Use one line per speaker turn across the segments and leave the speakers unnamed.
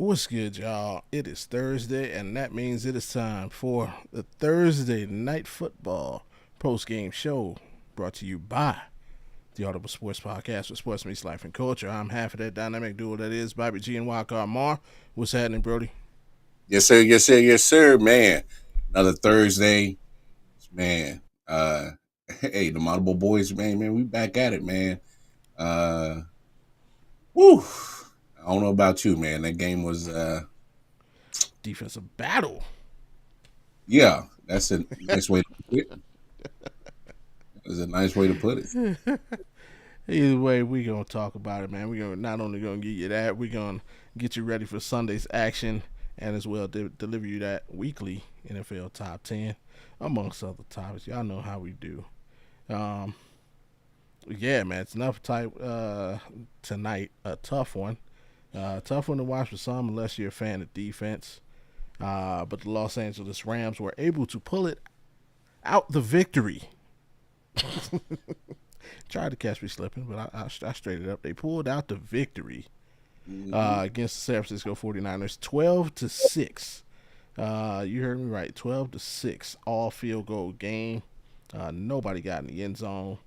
What's good, y'all? It is Thursday, and that means it is time for the Thursday Night Football post game show brought to you by the Audible Sports Podcast, where sports meets life and culture. I'm half of that dynamic duo that is Bobby G and Wildcard Mar. What's happening, Brody?
Yes, sir. Yes, sir. Yes, sir. Man, another Thursday, man. Hey, the Audible boys, man. We back at it, man. Uh, woo. I don't know about you, man. That game was,
Defensive battle.
yeah. That's a nice way to put it. That's a nice way to put it.
Either way, we gonna talk about it, man. We gonna not only gonna get you that, we gonna get you ready for Sunday's action, and as well deliver you that weekly NFL top 10, amongst other topics. Y'all know how we do. Um, yeah, man, it's enough type tonight. A tough one to watch for some, unless you're a fan of defense. But the Los Angeles Rams were able to pull it out the victory. Tried to catch me slipping, but I straightened it up. They pulled out the victory against the San Francisco 49ers, 12-6. You heard me right, 12-6, all field goal game. Nobody got in the end zone.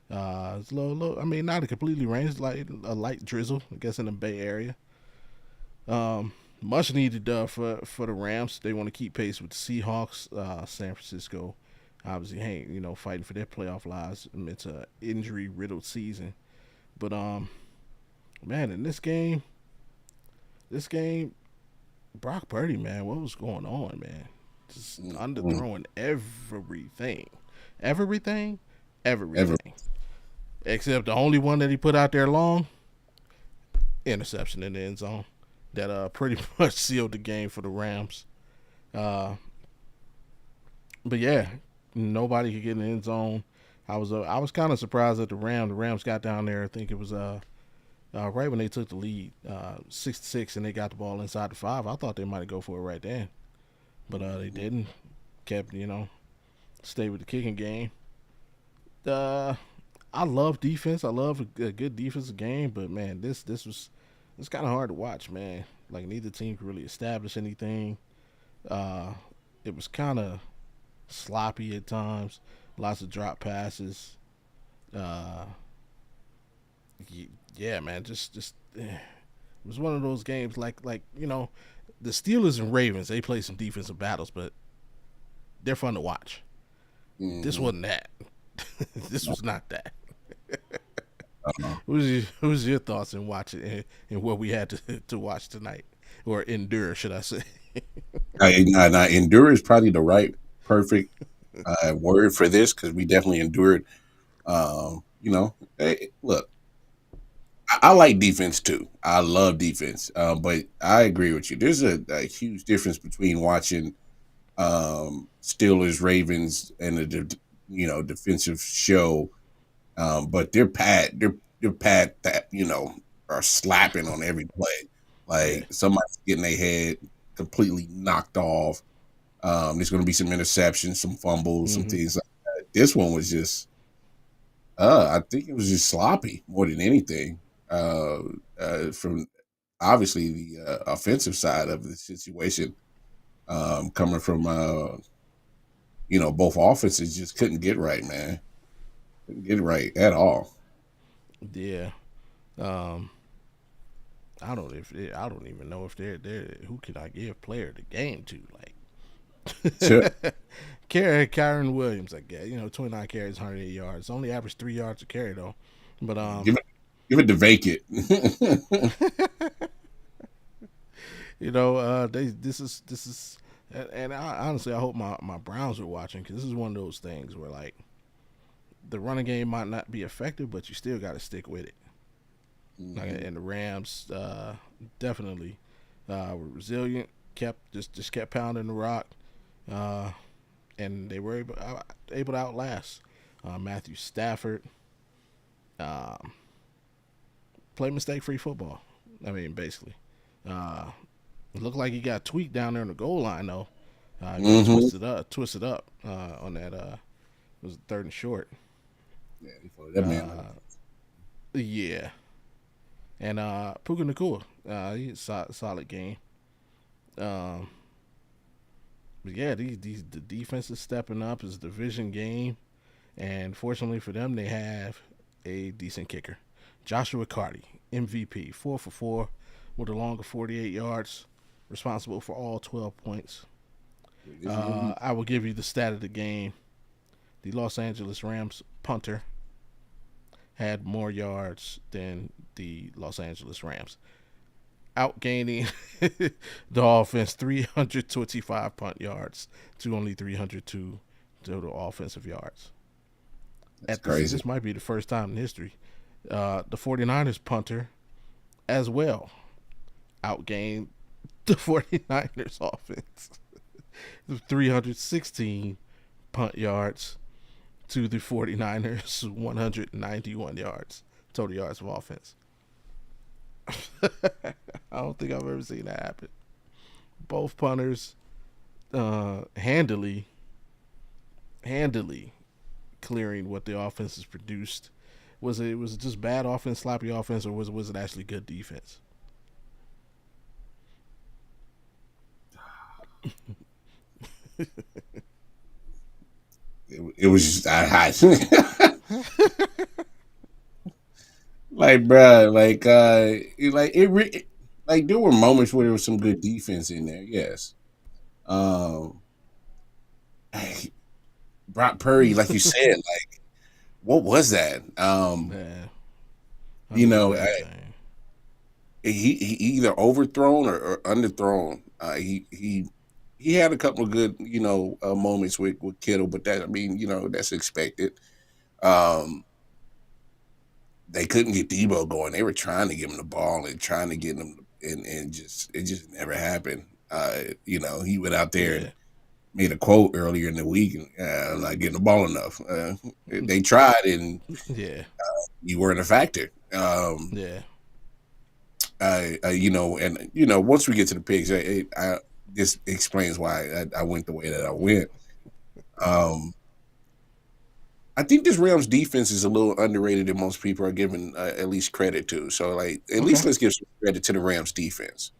It's low. I mean, not a completely rain. It's like a light drizzle, I guess, in the Bay Area. Much needed for the Rams. They want to keep pace with the Seahawks. San Francisco, obviously, fighting for their playoff lives amidst an injury riddled season. But man, in this game, Brock Purdy, man, what was going on, man? Just
Mm-hmm.
underthrowing
Ever.
everything, except the only one that he put out there long, interception in the end zone. That pretty much sealed the game for the Rams. Uh, but yeah, nobody could get in the end zone. I was kind of surprised at the Rams. The Rams got down there. I think it was right when they took the lead, 6-6, and they got the ball inside the 5. I thought they might go for it right then, but they didn't. Kept stayed with the kicking game. Uh, I love defense. I love a good defensive game, but man, this was it's kind of hard to watch, man. Like neither team could really establish anything. Uh, it was kind of sloppy at times. Lots of drop passes. Uh, yeah, man. It was one of those games like the Steelers and Ravens. They play some defensive battles, but they're fun to watch. This
Mm-hmm.
wasn't that. This was not that.
Uh,
What was your thoughts in watching and what we had to watch tonight or endure, should I say?
endure is probably the right, perfect word for this because we definitely endured. Hey, look, I like defense too. I love defense, but I agree with you. There's a huge difference between watching Steelers Ravens and a defensive show, but they're pat that are slapping on every play.
Yeah.
Like somebody's getting their head completely knocked off. There's going to be some interceptions, some fumbles, some
Mm-hmm.
things like that. This one was just I think it was just sloppy more than anything. Uh, from obviously the offensive side of the situation, coming from both offenses just couldn't get right, man. Couldn't get right at all.
Yeah. Um, I don't even know if they're who can I give player the game to
Sure.
like. Kyron Williams, I guess. 29 carries, 108 yards. Only averaged 3 yards a carry though. But
Give it, give it to vacant.
they this is, and honestly, I hope my Browns are watching because this is one of those things where like the running game might not be effective, but you still got to stick with it. Like,
Mhm.
and the Rams definitely were resilient. Kept kept pounding the rock, uh, and they were able to outlast Matthew Stafford. Um, Play mistake free football. I mean, basically. Uh, it looked like he got tweaked down there on the goal line though. He got
Mhm.
twisted up on that. It was third and short.
Yeah, he followed that man like
Uh, yeah, and Puka Nakua. Solid game. Um, but yeah, these the defense is stepping up. It's a division game, and fortunately for them, they have a decent kicker, Joshua Carty, MVP, 4 for 4 with a long of 48 yards, responsible for all 12 points.
This is gonna be
I will give you the stat of the game. The Los Angeles Rams punter had more yards than the Los Angeles Rams, outgaining the offense 325 punt yards to only 302 total offensive yards.
that's crazy.
This might be the first time in history. The 49ers punter as well outgained the 49ers offense 316 punt yards to the 49ers 191 yards total yards of offense. I don't think I've ever seen that happen. Both punters handily clearing what the offense has produced. Was it just bad offense, sloppy offense, or was it actually good defense?
It was just hot. Like, bro, like there were moments where there was some good defense in there. Yes. Um, Brock Purdy, like you said, like what was that?
Yeah,
You know,
undefeated thing.
he either overthrown or underthrown. He had a couple of good moments with Kittle, but that I mean that's expected. Um, they couldn't get Debo going. They were trying to give him the ball and trying to get him, and just it just never happened. He went out there and
Yeah,
made a quote earlier in the week, and I'm not getting the ball enough. They tried, and
yeah,
you weren't a factor.
yeah.
And once we get to the picks, this explains why I went the way that I went. Um, I think this Rams defense is a little underrated than most people are giving at least credit to. So, like, at least
Okay,
let's give some credit to the Rams defense.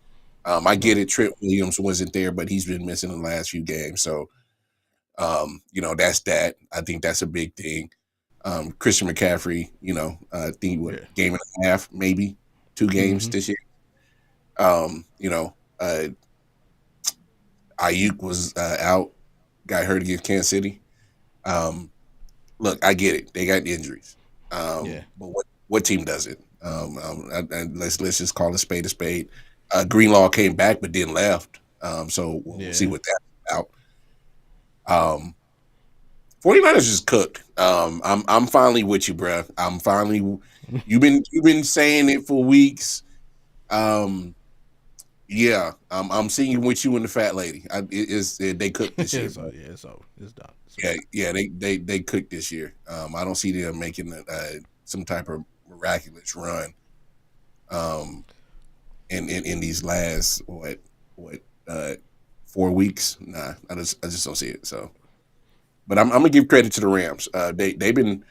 I get
okay,
it. Trent Williams wasn't there, but he's been missing the last few games. So, that's that. I think that's a big thing. Christian McCaffrey, I think what
yeah.
game and a half, maybe 2 games
Mm-hmm.
this year. Um, you know, uh, Ayuk was out, got hurt against Kansas City. Um, Look, I get it; they got injuries,
Yeah,
but what team doesn't? Let's just call a spade a spade. Greenlaw came back but then left, so we'll see
yeah.
what that's about. Um, 49ers is cooked. I'm finally with you, bro. I'm finally. You've been saying it for weeks. Um, yeah, I'm seeing with you and the fat lady. They cooked this year, bro.
Yeah, it's over. It's done. It's
Yeah,
over.
yeah, they cooked this year. I don't see them making some type of miraculous run. Um, in these last what 4 weeks? Nah, I just don't see it. So, but I'm gonna give credit to the Rams. They've been.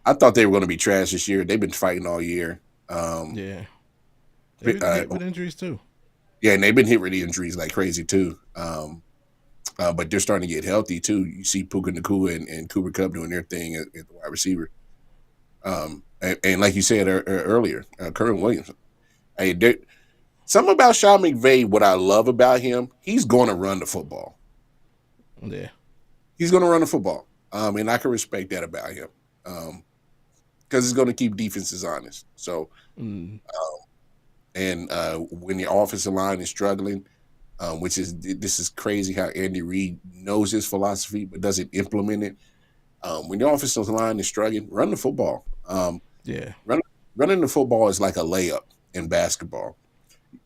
I thought they were going to be trash this year. They've been fighting all year. Um,
Yeah, they've been
uh,
hit with injuries too.
yeah, and they've been hit with the injuries like crazy too. But they're starting to get healthy too. You see Puka Nakua and Cooper Cup doing their thing at the wide receiver. And like you said earlier, Curran Williams. Hey, something about Sean McVay. What I love about him, he's going to run the football.
Yeah,
He's going to run the football. And I can respect that about him. Because it's going to keep defenses honest. So,
mm,
and when your offensive line is struggling, this is crazy how Andy Reid knows his philosophy but doesn't implement it. When your offensive line is struggling, run the football.
yeah,
Run, Running the football is like a layup in basketball.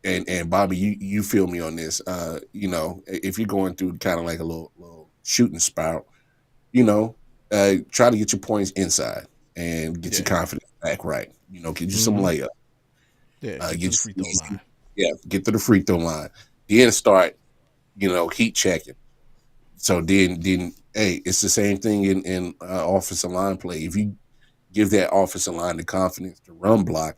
And Bobby, you feel me on this. If you're going through kind of like a little shooting spout, try to get your points inside and get your
yeah.
confidence back right. Get you some
Mm-hmm.
layup.
Yeah, get to
Get
the
you
free
some
throw
easy,
line.
yeah, get to the free throw line. Then start, heat checking. So then, hey, it's the same thing in offensive line play. If you give that offensive line the confidence to run block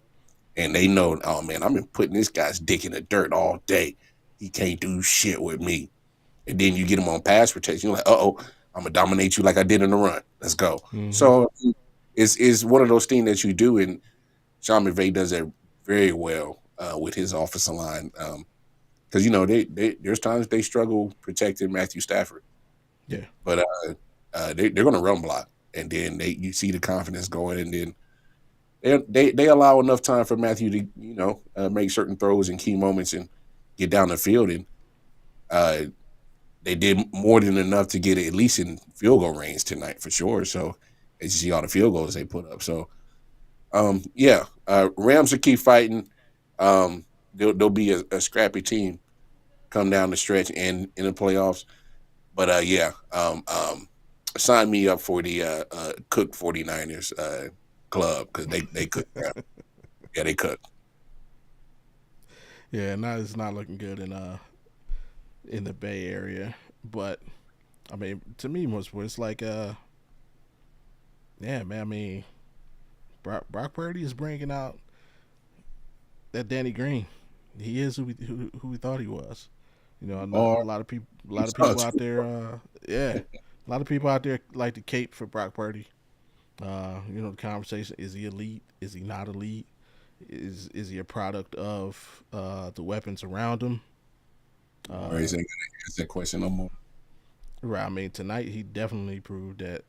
and they know, oh man, I've been putting this guy's dick in the dirt all day. He can't do shit with me. And then you get him on pass protection. You're like, I'm gonna dominate you like I did in the run. Let's go.
Mm-hmm.
So it's one of those things that you do, and Sean McVay does that very well with his offensive line. Because there's times they struggle protecting Matthew Stafford,
Yeah.
but they're going to run block, and then you see the confidence going, and then they allow enough time for Matthew to make certain throws in key moments and get down the field, and they did more than enough to get at least in field goal range tonight for sure. So as you see all the field goals they put up, so Rams will keep fighting. They'll be a scrappy team come down the stretch and in the playoffs. But sign me up for the Cook 49ers club because they cook. Yeah, they cook.
Yeah, it's not looking good in the Bay Area. But I mean, to me, most it's like yeah, man. I mean, Brock Purdy is bringing out that Danny Green. He is who we thought he was. You know,
Or
a lot of people, out there, yeah, a lot of people out there like to cape for Brock Purdy. The conversation: is he elite? Is he not elite? Is he a product of the weapons around him?
or is that answer that question no more?
Right. I mean, tonight he definitely proved that,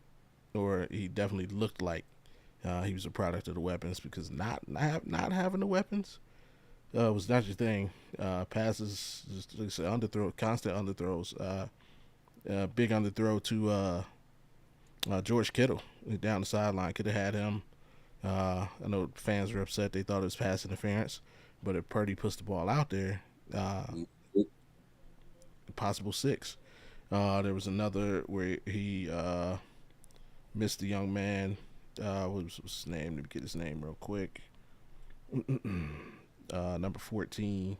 or he definitely looked like he was a product of the weapons because not having the weapons was not your thing. Passes, just like I said, underthrow, constant underthrows. Big underthrow to George Kittle down the sideline. Could have had him. I know fans were upset. They thought it was pass interference, but if Purdy puts the ball out there, possible six. There was another where he missed the young man. What was his name? Let me get his name real quick. Number 14.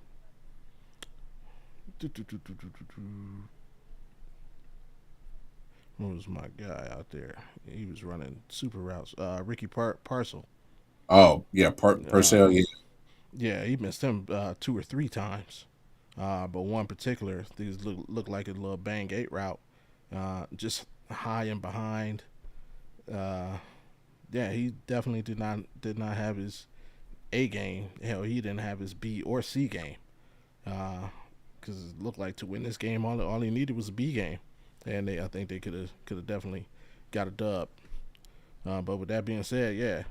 What was my guy out there? He was running super routes. Ricky Parcel.
Oh yeah, Purcell. Yeah,
Yeah, he missed him 2 or 3 times. But one particular, these looked like a little bang gate route, just high and behind. Uh, yeah, he definitely did not have his A game. Hell, he didn't have his B or C game. Because it looked like to win this game, all he needed was a B game, and I think they could have definitely got a dub. But with that being said, yeah,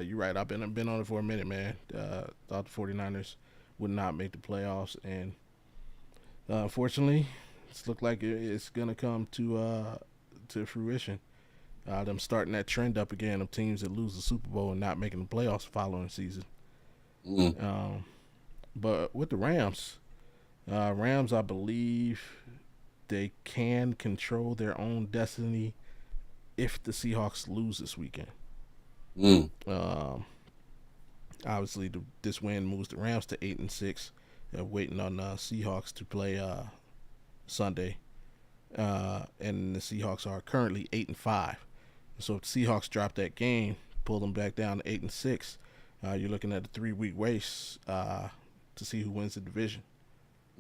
you're right. I've been on it for a minute, man. Thought the 49ers would not make the playoffs, and unfortunately, it's looked like it's gonna come to fruition. Them starting that trend up again of teams that lose the Super Bowl and not making the playoffs the following season.
mm.
But with the Rams, I believe they can control their own destiny if the Seahawks lose this weekend.
Mm.
Obviously, this win moves the Rams to 8-6. They're waiting on Seahawks to play Sunday, and the Seahawks are currently 8-5. So if the Seahawks drop that game, pull them back down to 8-6, you're looking at a 3-week race to see who wins the division.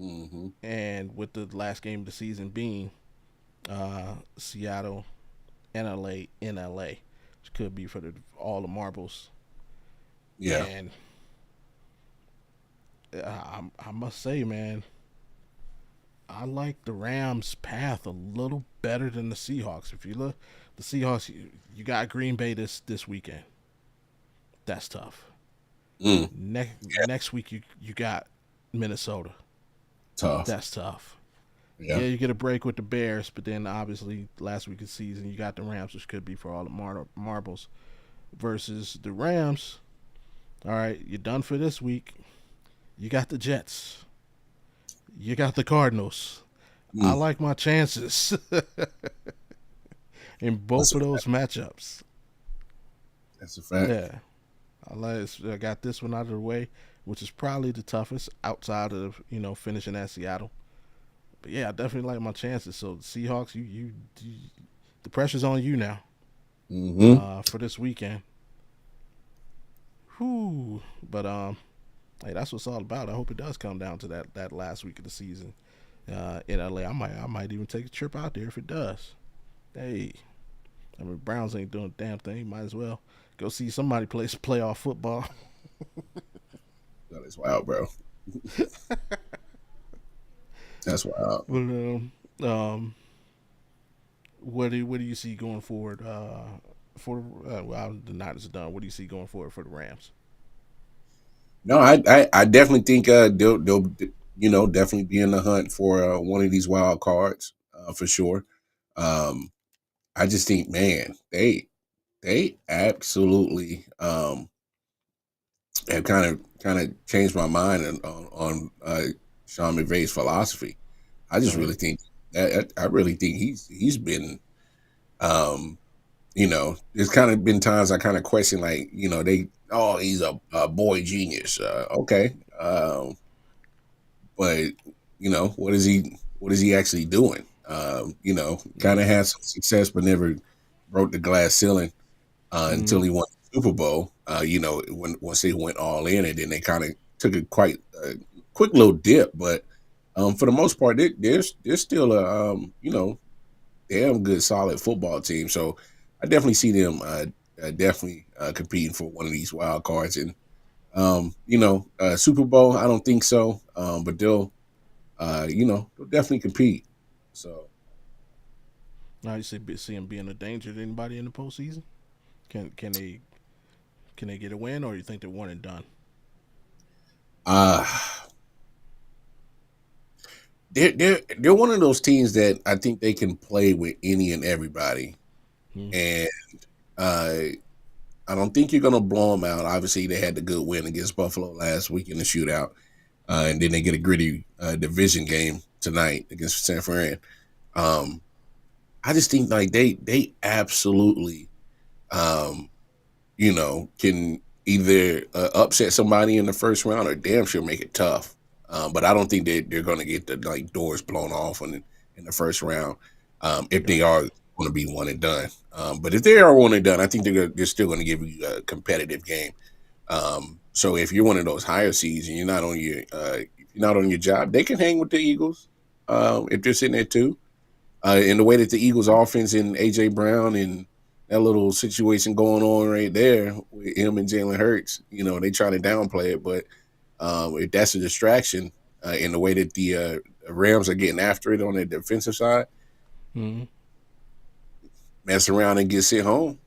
Mm-hmm.
And with the last game of the season being Seattle and LA in LA, which could be for all the marbles.
Yeah.
And I must say, man, I like the Rams' path a little better than the Seahawks. If you look, the Seahawks, you got Green Bay this weekend. That's tough.
Mm.
Next week you got Minnesota.
Tough.
That's tough.
Yeah.
Yeah, you get a break with the Bears, but then obviously last week of the season you got the Rams, which could be for all the marbles, versus the Rams. All right, you're done for this week. You got the Jets. You got the Cardinals. I like my chances in both of those matchups.
That's a fact.
Yeah, I got this one out of the way, which is probably the toughest outside of finishing at Seattle. But yeah, I definitely like my chances. So the Seahawks, you the pressure's on you now
Mm-hmm.
for this weekend. Whew. But hey, that's what it's all about. I hope it does come down to that last week of the season in LA. I might even take a trip out there if it does. Hey, I mean Browns ain't doing a damn thing. Might as well go see somebody play some playoff football.
That is wild, bro. That's wild.
But what do you see going forward for well the Niners are done. What do you see going forward for the Rams?
No, I definitely think they'll definitely be in the hunt for one of these wild cards for sure. Um, I just think, man, they absolutely have kind of changed my mind on Sean McVay's philosophy. I just
Mm-hmm.
really think that I really think he's been um, there's kind of been times I kind of question, like, he's a boy genius. Okay. But what is he actually doing? Kind of
Mm-hmm.
had some success, but never broke the glass ceiling
Mm-hmm.
until he won the Super Bowl. When once they went all in, and then they kind of took a quite quick little dip, but for the most part, they're still a damn good, solid football team. So I definitely see them definitely competing for one of these wild cards. And Super Bowl, I don't think so, but they'll definitely compete. So
Now you see them being a danger to anybody in the postseason. Can they get a win, or you think they're one and done?
uh they're one of those teams that I think they can play with any and everybody,
Mm-hmm.
and uh, I don't think you're gonna blow them out. Obviously, they had the good win against Buffalo last week in the shootout, and then they get a gritty division game tonight against San Fran. Um, I just think like they absolutely um, can either upset somebody in the first round or damn sure make it tough. But I don't think they're going to get the like doors blown off in the first round if they
Gotcha.
are going to be one and done. But if they are one and done, I think they're still going to give you a competitive game. So if you're one of those higher seeds and you're not on your job, they can hang with the Eagles if they're sitting there too. In the way that the Eagles offense and AJ Brown and that little situation going on right there with him and Jalen Hurts, they try to downplay it, but if that's a distraction, in the way that the Rams are getting after it on the defensive side,
Mm-hmm.
mess around and get sent home.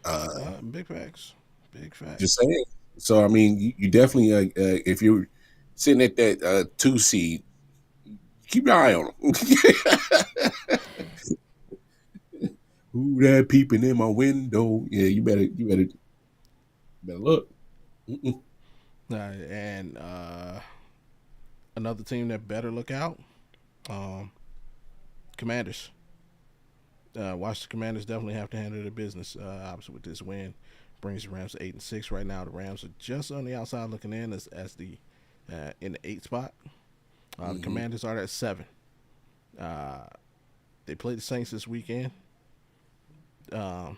Uh,
Big facts. Big
just
facts.
saying. So I mean, you definitely, if you're sitting at that two seed, keep your eye on them. Who that peeping in my window? Yeah, you better look. Mm-mm.
And another team that better look out. Um, Commanders. Watch the Commanders definitely have to handle their business. Obviously, with this win, brings the Rams to 8-6 right now. The Rams are just on the outside looking in as the in the 8th spot. The
Mm-hmm.
Commanders are at 7. Uh, they play the Saints this weekend. Um,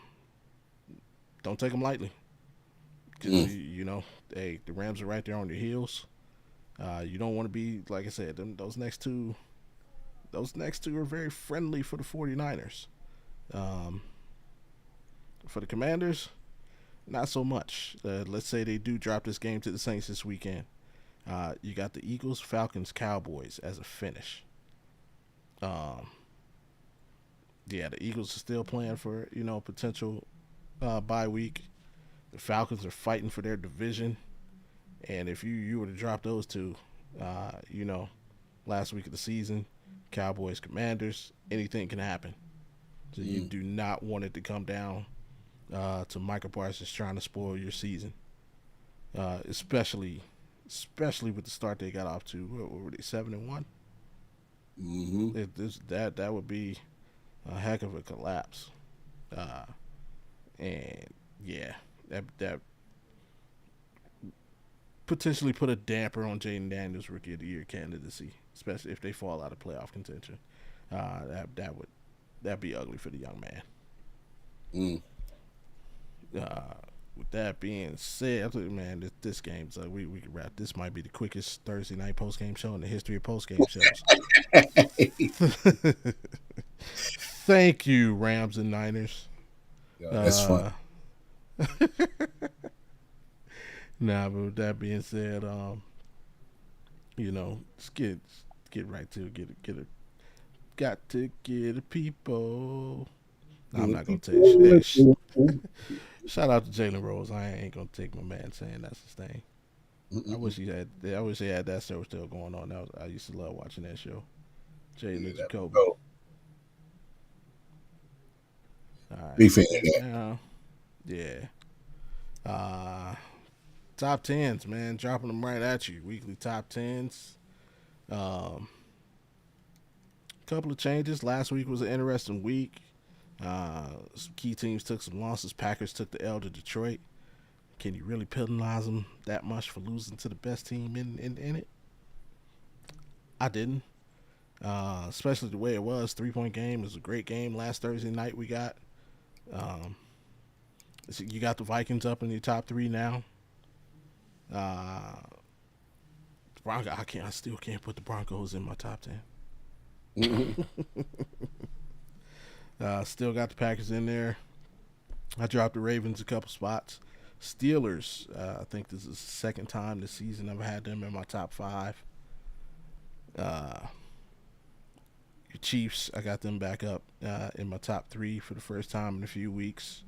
don't take them lightly because
Mm.
hey, the Rams are right there on their heels. You don't want to be like I said. Those next two, are very friendly for the 49ers. Um, for the Commanders, not so much. Let's say they do drop this game to the Saints this weekend. You got the Eagles, Falcons, Cowboys as a finish. Um, yeah, the Eagles are still playing for potential bye week. The Falcons are fighting for their division, and if you were to drop those two, uh, you know, last week of the season, Cowboys, Commanders, anything can happen. So you
Mm.
do not want it to come down to Michael Parsons trying to spoil your season, especially with the start they got off to. What were they 7-1?
Mm-hmm.
That would be a heck of a collapse. Uh, and yeah, that potentially put a damper on Jaden Daniels' Rookie of the Year candidacy, especially if they fall out of playoff contention. That'd be ugly for the young man.
Mm.
Uh, with that being said, I think, man, this game's we can wrap. This might be the quickest Thursday night post game show in the history of post game shows. Thank you, Rams and Niners.
Yo, that's fun.
Uh, Nah, but with that being said, let's get right to it. Get it. Got to get it, people. No, I'm not gonna tell you. Hey, shout out to Jalen Rose. I ain't gonna take my man saying that's his thing. I wish he had. I wish he had that show still going on. I used to love watching that show. Jalen Jacoby. All right.
Big fan of that.
Yeah. Top tens, man. Dropping them right at you. Weekly top tens. Couple of changes. Last week was an interesting week. Some key teams took some losses. Packers took the L to Detroit. Can you really penalize them that much for losing to the best team in it? I didn't. Especially the way it was. 3-point game. It was a great game last Thursday night we got. You got the Vikings up in the top three now. I still can't put the Broncos in my top 10. Still got the Packers in there. I dropped the Ravens a couple spots. Steelers, I think this is the second time this season I've had them in my top 5. Your Chiefs, I got them back up in my top 3 for the first time in a few weeks.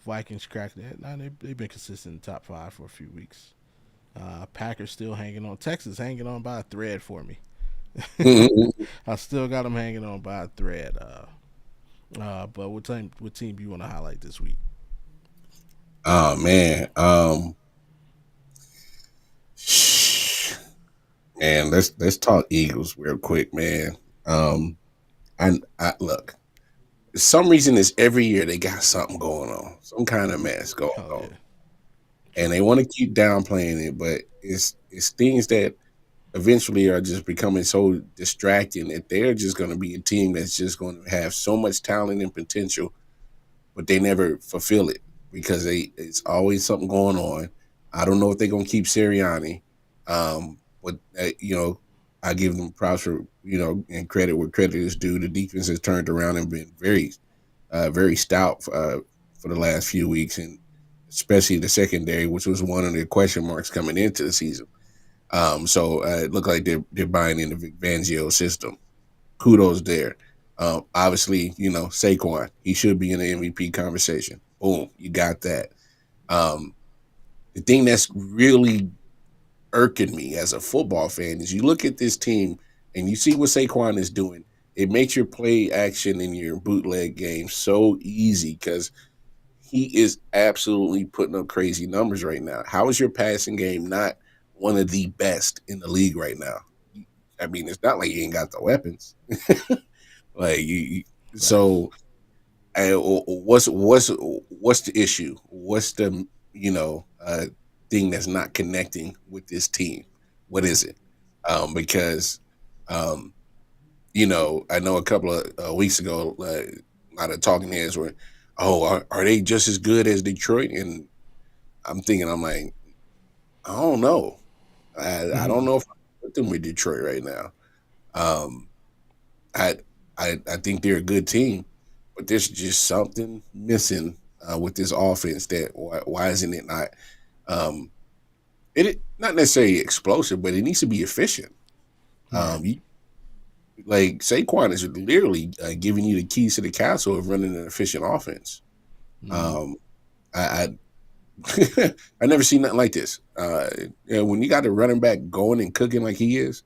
Vikings cracked it. They've been consistent in the top 5 for a few weeks. Packers still hanging on. Texas hanging on by a thread for me. I still got them hanging on by a thread. But what team do you want to highlight this week?
Oh man, and let's talk Eagles real quick, man. I look. For some reason, it's every year they got something going on, some kind of mess going on, and they want to keep downplaying it, but it's things that eventually are just becoming so distracting that they're just going to be a team that's just going to have so much talent and potential, but they never fulfill it because it's always something going on. I don't know if they're going to keep Sirianni, but I give them props for and credit where credit is due. The defense has turned around and been very stout for the last few weeks, and especially the secondary, which was one of the question marks coming into the season. So it looked like they're buying into Vic Fangio's system. Kudos there. Obviously, Saquon, he should be in the MVP conversation. Boom, you got that. The thing that's really irking me as a football fan is you look at this team and you see what Saquon is doing. It makes your play action in your bootleg game so easy because he is absolutely putting up crazy numbers right now. How is your passing game not one of the best in the league right now? I mean, it's not like you ain't got the weapons. Like so. What's the issue? What's the thing that's not connecting with this team? What is it? Because I know a couple of weeks ago, a lot of talking heads were, are they just as good as Detroit? And I'm like, I don't know. I don't know if I put them with Detroit right now. I think they're a good team, but there's just something missing with this offense. That why isn't it not? It not necessarily explosive, but it needs to be efficient. Like Saquon is literally giving you the keys to the castle of running an efficient offense. I I never seen nothing like this. When you got a running back going and cooking like he is,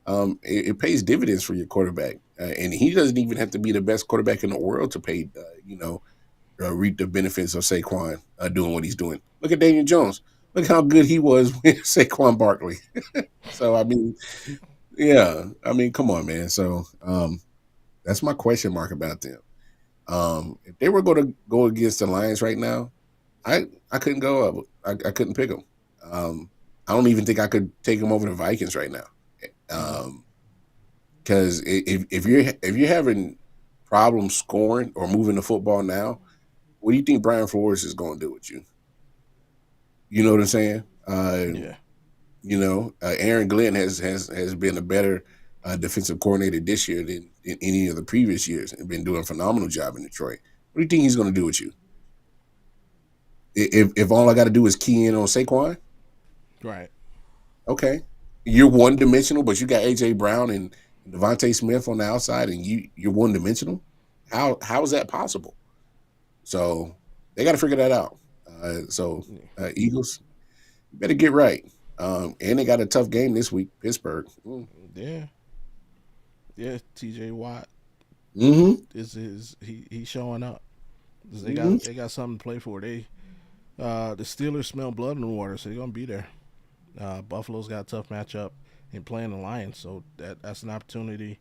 it pays dividends for your quarterback. And he doesn't even have to be the best quarterback in the world to pay, reap the benefits of Saquon doing what he's doing. Look at Daniel Jones. Look how good he was with Saquon Barkley. So, come on, man. So that's my question mark about them. If they were going to go against the Lions right now, I couldn't go up. I couldn't pick them. I don't even think I could take them over the Vikings right now. Because if you're having problems scoring or moving the football now, what do you think Brian Flores is going to do with you? You know what I'm saying?
Yeah.
Aaron Glenn has been a better defensive coordinator this year than in any of the previous years, and been doing a phenomenal job in Detroit. What do you think he's going to do with you? If all I got to do is key in on Saquon,
Right.
okay, you're one dimensional, but you got AJ Brown and Devontae Smith on the outside, and you're one dimensional. How is that possible? So they got to figure that out. Eagles, you better get right. And they got a tough game this week, Pittsburgh.
Yeah. Yeah. T.J. Watt
Mm-hmm.
he's showing up.
Mm-hmm.
They got something to play for. The Steelers smell blood in the water, so they're gonna be there. Buffalo's got a tough matchup in playing the Lions, so that's an opportunity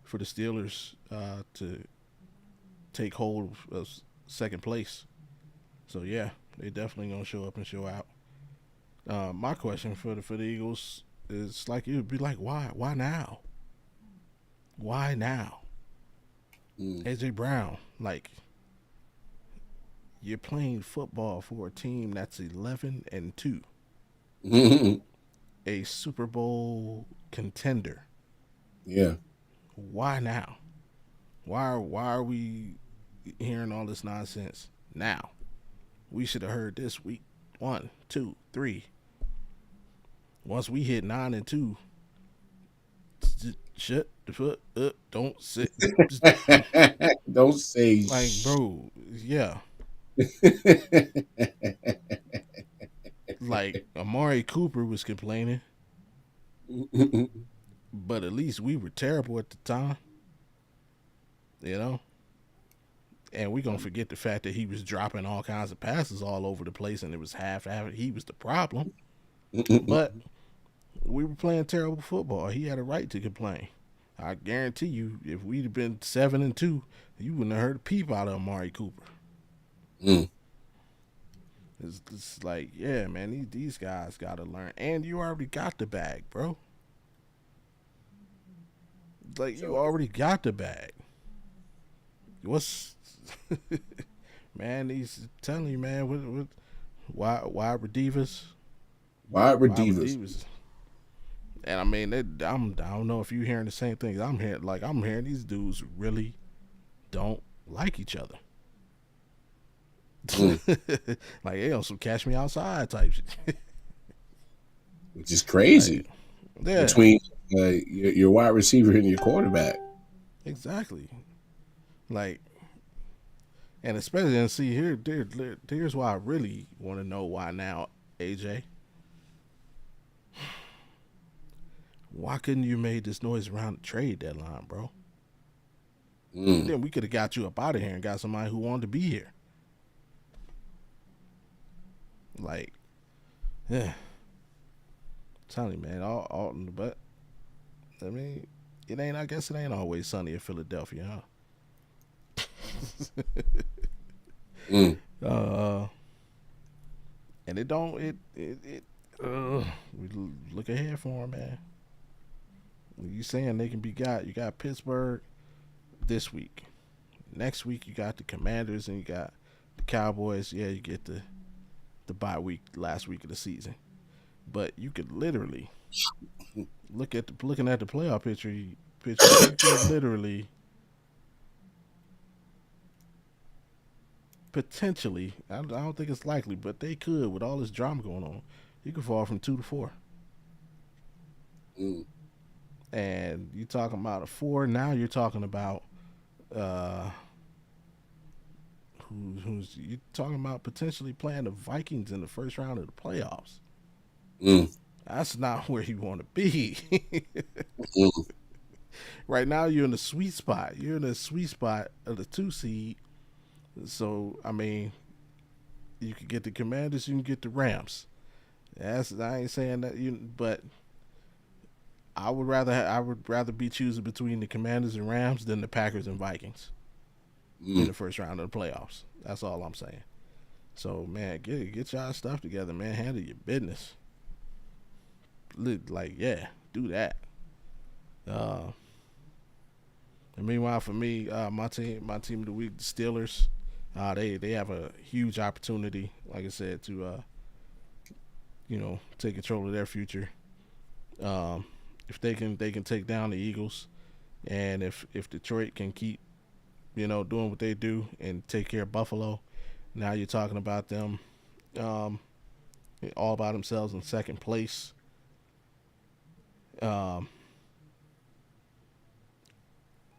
for the Steelers to take hold of second place. So yeah, they definitely gonna show up and show out. My question for the Eagles is like it would be like why now? Why now? AJ Brown, like you're playing football for a team that's 11-2,
Mm-hmm.
a Super Bowl contender.
Yeah.
Why now? Why are we hearing all this nonsense now? We should have heard this week 1, 2, 3. Once we hit 9-2, shut the fuck up. Don't sit.
Don't say
Like, bro, yeah. Like Amari Cooper was complaining, but at least we were terrible at the time, you know. And we gonna forget the fact that he was dropping all kinds of passes all over the place, and it was half. He was the problem, but we were playing terrible football. He had a right to complain. I guarantee you, if we'd have been 7-2, you wouldn't have heard a peep out of Amari Cooper.
Mm.
It's like, yeah, man, these guys got to learn. And you already got the bag, bro. Like, you already got the bag. What's... man, he's telling you, man, why Redivas?
Wide Redivas.
And I mean, I don't know if you're hearing the same things I'm hearing. Like, I'm hearing these dudes really don't like each other. Like, they on some catch me outside type shit.
Which is crazy.
Like, yeah.
Between your wide receiver and your quarterback.
Exactly. Like, and especially, and see, here's why I really want to know why now, AJ. Why couldn't you made this noise around the trade deadline, bro? Then we could have got you up out of here and got somebody who wanted to be here. Like, yeah. I'm telling you, man, all in the butt. I mean, I guess it ain't always sunny in Philadelphia, huh? And it don't, we look ahead for him, man. You saying they can be got? You got Pittsburgh this week. Next week you got the Commanders and you got the Cowboys. Yeah, you get the bye week last week of the season. But you could literally looking at the playoff picture. You could literally potentially. I don't think it's likely, but they could with all this drama going on. You could fall from 2 to 4. And you talking about a 4 now. You're talking about who's you talking about potentially playing the Vikings in the first round of the playoffs. That's not where you want to be. Right now you're in the sweet spot. You're in the sweet spot of the 2 seed. So I mean, you could get the Commanders, you can get the Rams. I ain't saying that but I would rather be choosing between the Commanders and Rams than the Packers and Vikings in the first round of the playoffs. That's all I'm saying. So man, get y'all stuff together, man. Handle your business. Like, yeah, do that. And meanwhile, for me, my team of the week, the Steelers. They have a huge opportunity, like I said, to take control of their future. Um, if they can take down the Eagles, and if Detroit can keep doing what they do and take care of Buffalo, now you're talking about them um, all by themselves in second place. Um,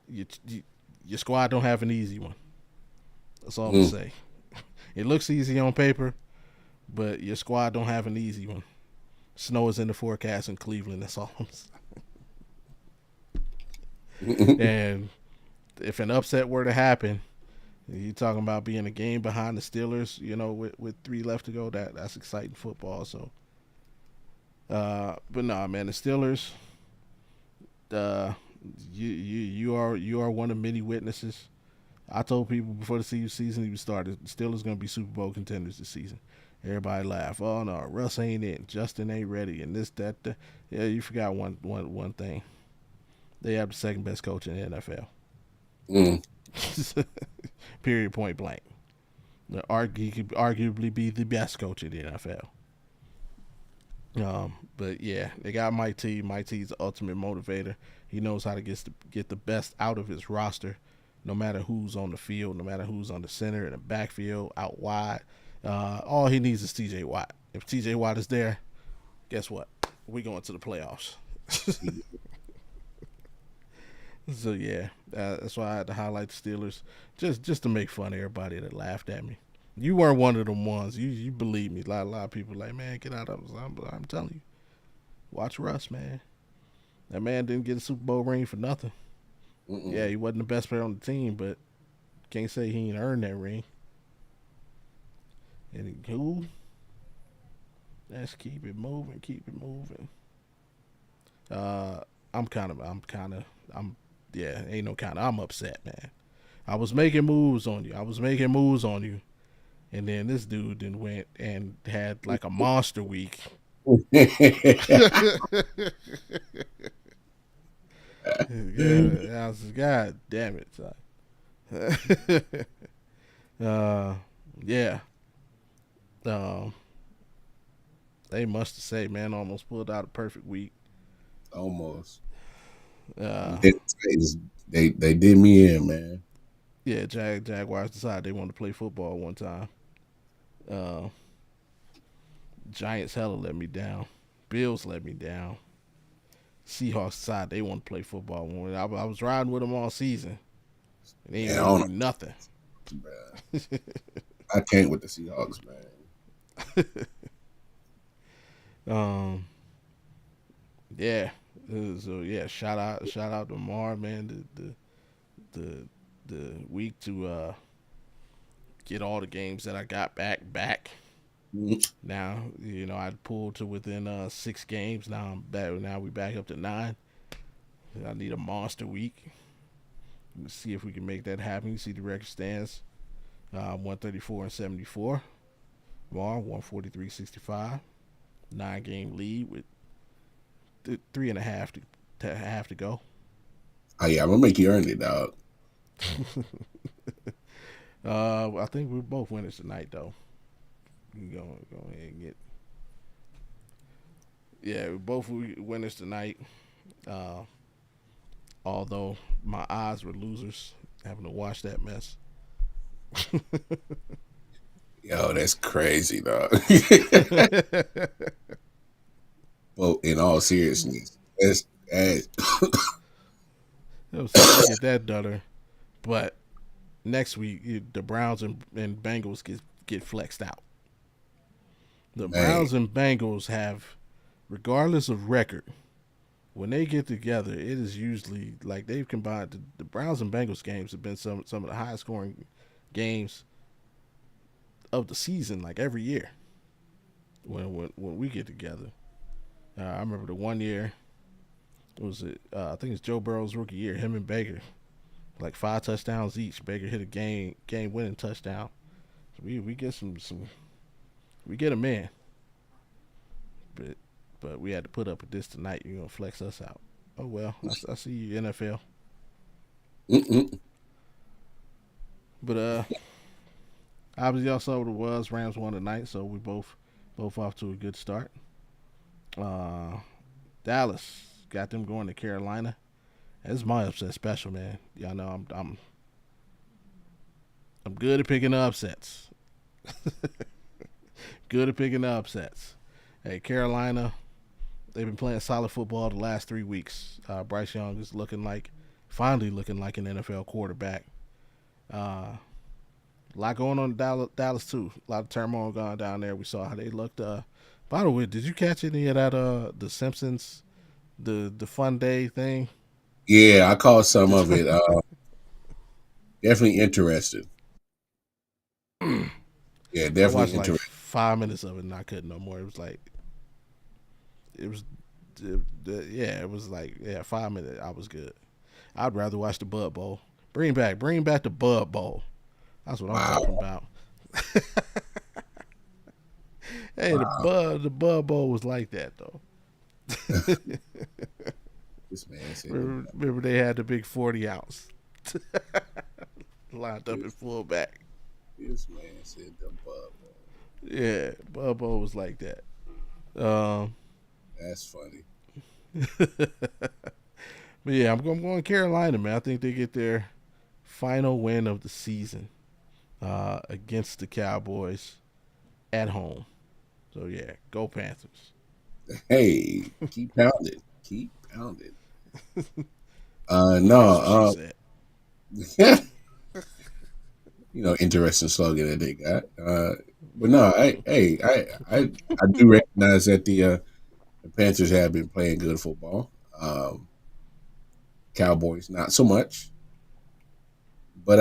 your squad don't have an easy one. That's all I'm gonna
Mm.
say. It looks easy on paper, but your squad don't have an easy one. Snow is in the forecast in Cleveland. That's all I'm saying. And if an upset were to happen, you talking about being a game behind the Steelers, with three left to go. That's exciting football. So, but nah, man, the Steelers. Uh, you are one of many witnesses. I told people before the season even started, the Steelers gonna be Super Bowl contenders this season. Everybody laugh. Oh no, Russ ain't in. Justin ain't ready, and this that. Yeah, you forgot one thing. They have the second best coach in the NFL.
Mm.
Period. Point blank. He could arguably be the best coach in the NFL. But yeah, they got Mike T. Mike T's the ultimate motivator. He knows how to get the best out of his roster, no matter who's on the field, no matter who's on the center, in the backfield, out wide. All he needs is T.J. Watt. If T.J. Watt is there, guess what? We going to the playoffs. So yeah, that's why I had to highlight the Steelers, just to make fun of everybody that laughed at me. You weren't one of them ones. You believe me. A lot of people like, man, get out of it. I'm telling you, watch Russ, man. That man didn't get a Super Bowl ring for nothing.
Mm-mm.
Yeah, he wasn't the best player on the team, but can't say he ain't earned that ring. And who? Let's keep it moving. Keep it moving. Uh, I'm yeah, ain't no kind of. I'm upset, man. I was making moves on you. And then this dude then went and had like a monster week. Yeah, I was God damn it. uh, yeah. Um, they must have said, man, almost pulled out a perfect week.
Almost.
Uh,
They did me in, man.
yeah, Jaguars decided they wanted to play football one time. Uh, Giants hella let me down. Bills let me down. Seahawks decided they want to play football. I was riding with them all season. And they ain't
Yeah, I
really
don't
do nothing.
know, bruh. I can't with the Seahawks, man.
um, yeah. So yeah, shout out to Mar, man. The the week to get all the games that I got back.
Mm.
Now I pulled to within 6 games. Now I'm back. Now we back up to 9. I need a monster week. Let's see if we can make that happen. You see the record stands 134-74. Mar 143-65. 9-game lead with 3.5 to go.
Oh yeah, I'm gonna make you earn it, dog.
I think we're both winners tonight, though. You go ahead and get. Yeah, we're both winners tonight. Uh, although my odds were losers, having to watch that mess.
Yo, that's crazy, dog. Well, in all seriousness, that's
So we get that done. But next week, the Browns and Bengals get flexed out. The
man.
Browns and Bengals have, regardless of record, when they get together, it is usually like they've combined. The Browns and Bengals games have been some of the highest scoring games of the season, like every year. When we get together, I remember the one year. Was it? I think it's Joe Burrow's rookie year. Him and Baker, like 5 touchdowns each. Baker hit a game winning touchdown. So we get some we get him in, but we had to put up with this tonight. You're gonna flex us out. Oh well, I see you NFL.
Mm-mm.
But Obviously, y'all saw what it was. Rams won tonight, so we both off to a good start. Uh, Dallas got them going to Carolina. That's my upset special, man. Y'all know I'm good at picking the upsets. Good at picking the upsets. Hey, Carolina, they've been playing solid football the last 3 weeks. Bryce Young is finally looking like an NFL quarterback. A lot going on in Dallas too. A lot of turmoil going down there. We saw how they looked. By the way, did you catch any of that? The Simpsons, the Fun Day thing.
Yeah, I caught some of it. Definitely interested. Yeah,
I
definitely
watched like
interested.
5 minutes of it and I couldn't no more. It was, yeah, it was like, yeah, 5 minutes. I was good. I'd rather watch the Bud Bowl. Bring back the Bud Bowl. That's what I'm talking
Wow.
about. Hey,
Wow.
the Bud Bowl was like that though.
This man said the
Remember they had the big 40 ounce lined up at
this,
fullback.
this man said the bubble.
Yeah, Bud Bowl was like that. Um,
That's funny.
but yeah, I'm going Carolina, man. I think they get their final win of the season against the Cowboys at home. So yeah, go Panthers.
Hey, keep pounding. Keep pounding. No,
That's what she said.
interesting slogan that they got. But no, I do recognize that the Panthers have been playing good football. Cowboys not so much, but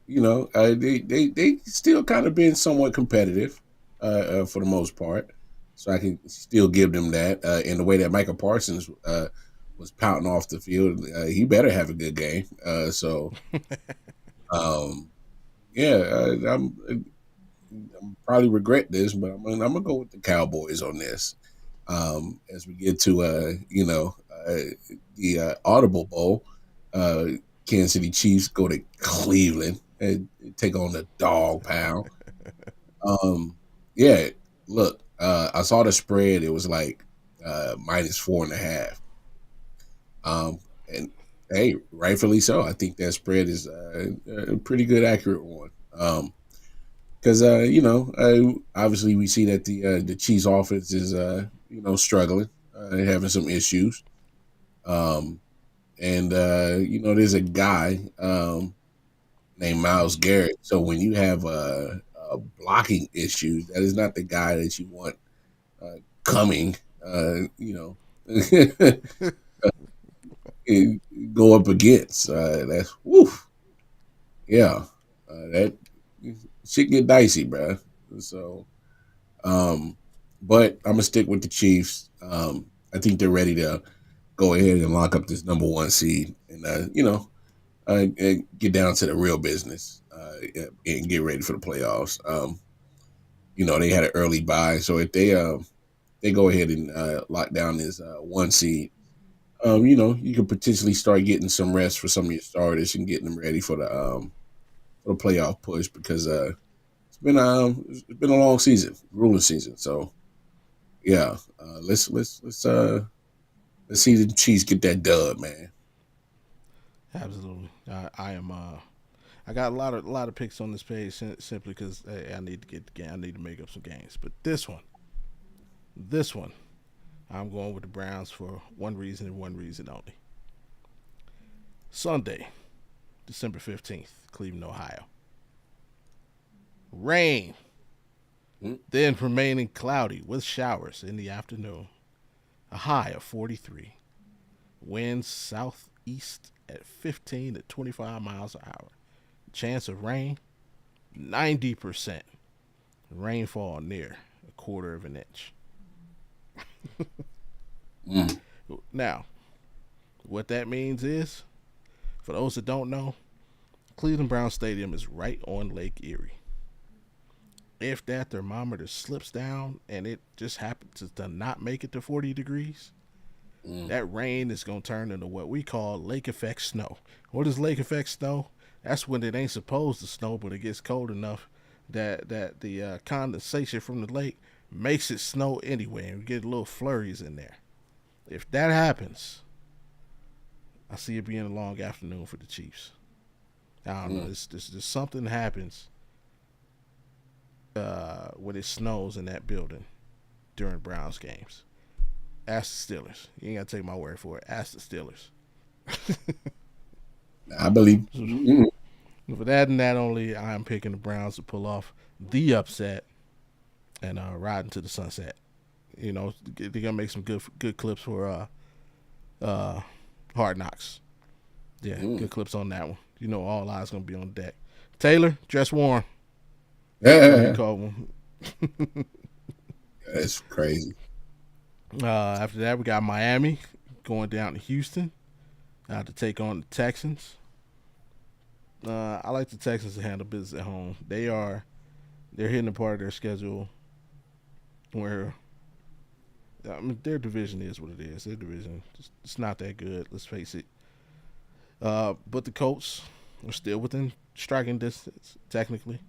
they still kind of been somewhat competitive for the most part. So I can still give them that. In the way that Michael Parsons was pouting off the field, he better have a good game. Um, yeah, I'm probably regret this, but I'm gonna go with the Cowboys on this. As we get to the Audible Bowl, uh, Kansas City Chiefs go to Cleveland and take on the Dog Pound. Um, yeah, look, I saw the spread. It was like -4.5. And hey, rightfully so. I think that spread is a pretty good, accurate one. Because obviously we see that the Chiefs offense is struggling, having some issues. Um, and there's a guy named Miles Garrett. So when you have blocking issues, that is not the guy that you want coming. Go up against. That's woof. Yeah, that shit get dicey, bro. So, um, but I'm gonna stick with the Chiefs. I think they're ready to go ahead and lock up this number one seed, and and get down to the real business, and get ready for the playoffs. They had an early bye, so if they go ahead and lock down this one seed, you can potentially start getting some rest for some of your starters and getting them ready for the playoff push because it's been a long season, ruling season. So yeah, let's see the Chiefs get that dub, man.
Absolutely. I am. I got a lot of picks on this page simply because hey, I need to get the game. I need to make up some games. But this one, I'm going with the Browns for one reason and one reason only. Sunday, December 15th, Cleveland, Ohio. Rain,
Mm.
then remaining cloudy with showers in the afternoon. A high of 43. Winds southeast at 15 to 25 miles an hour. Chance of rain, 90%. Rainfall near a quarter of an inch.
Mm.
Now, what that means is, for those that don't know, Cleveland Brown Stadium is right on Lake Erie. If that thermometer slips down and it just happens to not make it to 40 degrees,
Mm.
that rain is going to turn into what we call lake effect snow. What is lake effect snow? That's when it ain't supposed to snow, but it gets cold enough that the condensation from the lake makes it snow anyway, and we get little flurries in there. If that happens, I see it being a long afternoon for the Chiefs. I don't know. There's something happens when it snows in that building during Browns games. Ask the Steelers. You ain't gotta take my word for it. Ask the Steelers.
I believe.
For that and that only, I am picking the Browns to pull off the upset and ride into the sunset. You know, they're gonna make some good clips for Hard Knocks. Yeah, good clips on that one. You know, all eyes gonna be on deck. Taylor, dress warm.
Yeah,
Cold.
that's crazy.
After that, we got Miami going down to Houston to take on the Texans. I like the Texans to handle business at home. They're hitting a part of their schedule where their division is what it is. Their division it's not that good. Let's face it. But the Colts are still within striking distance technically.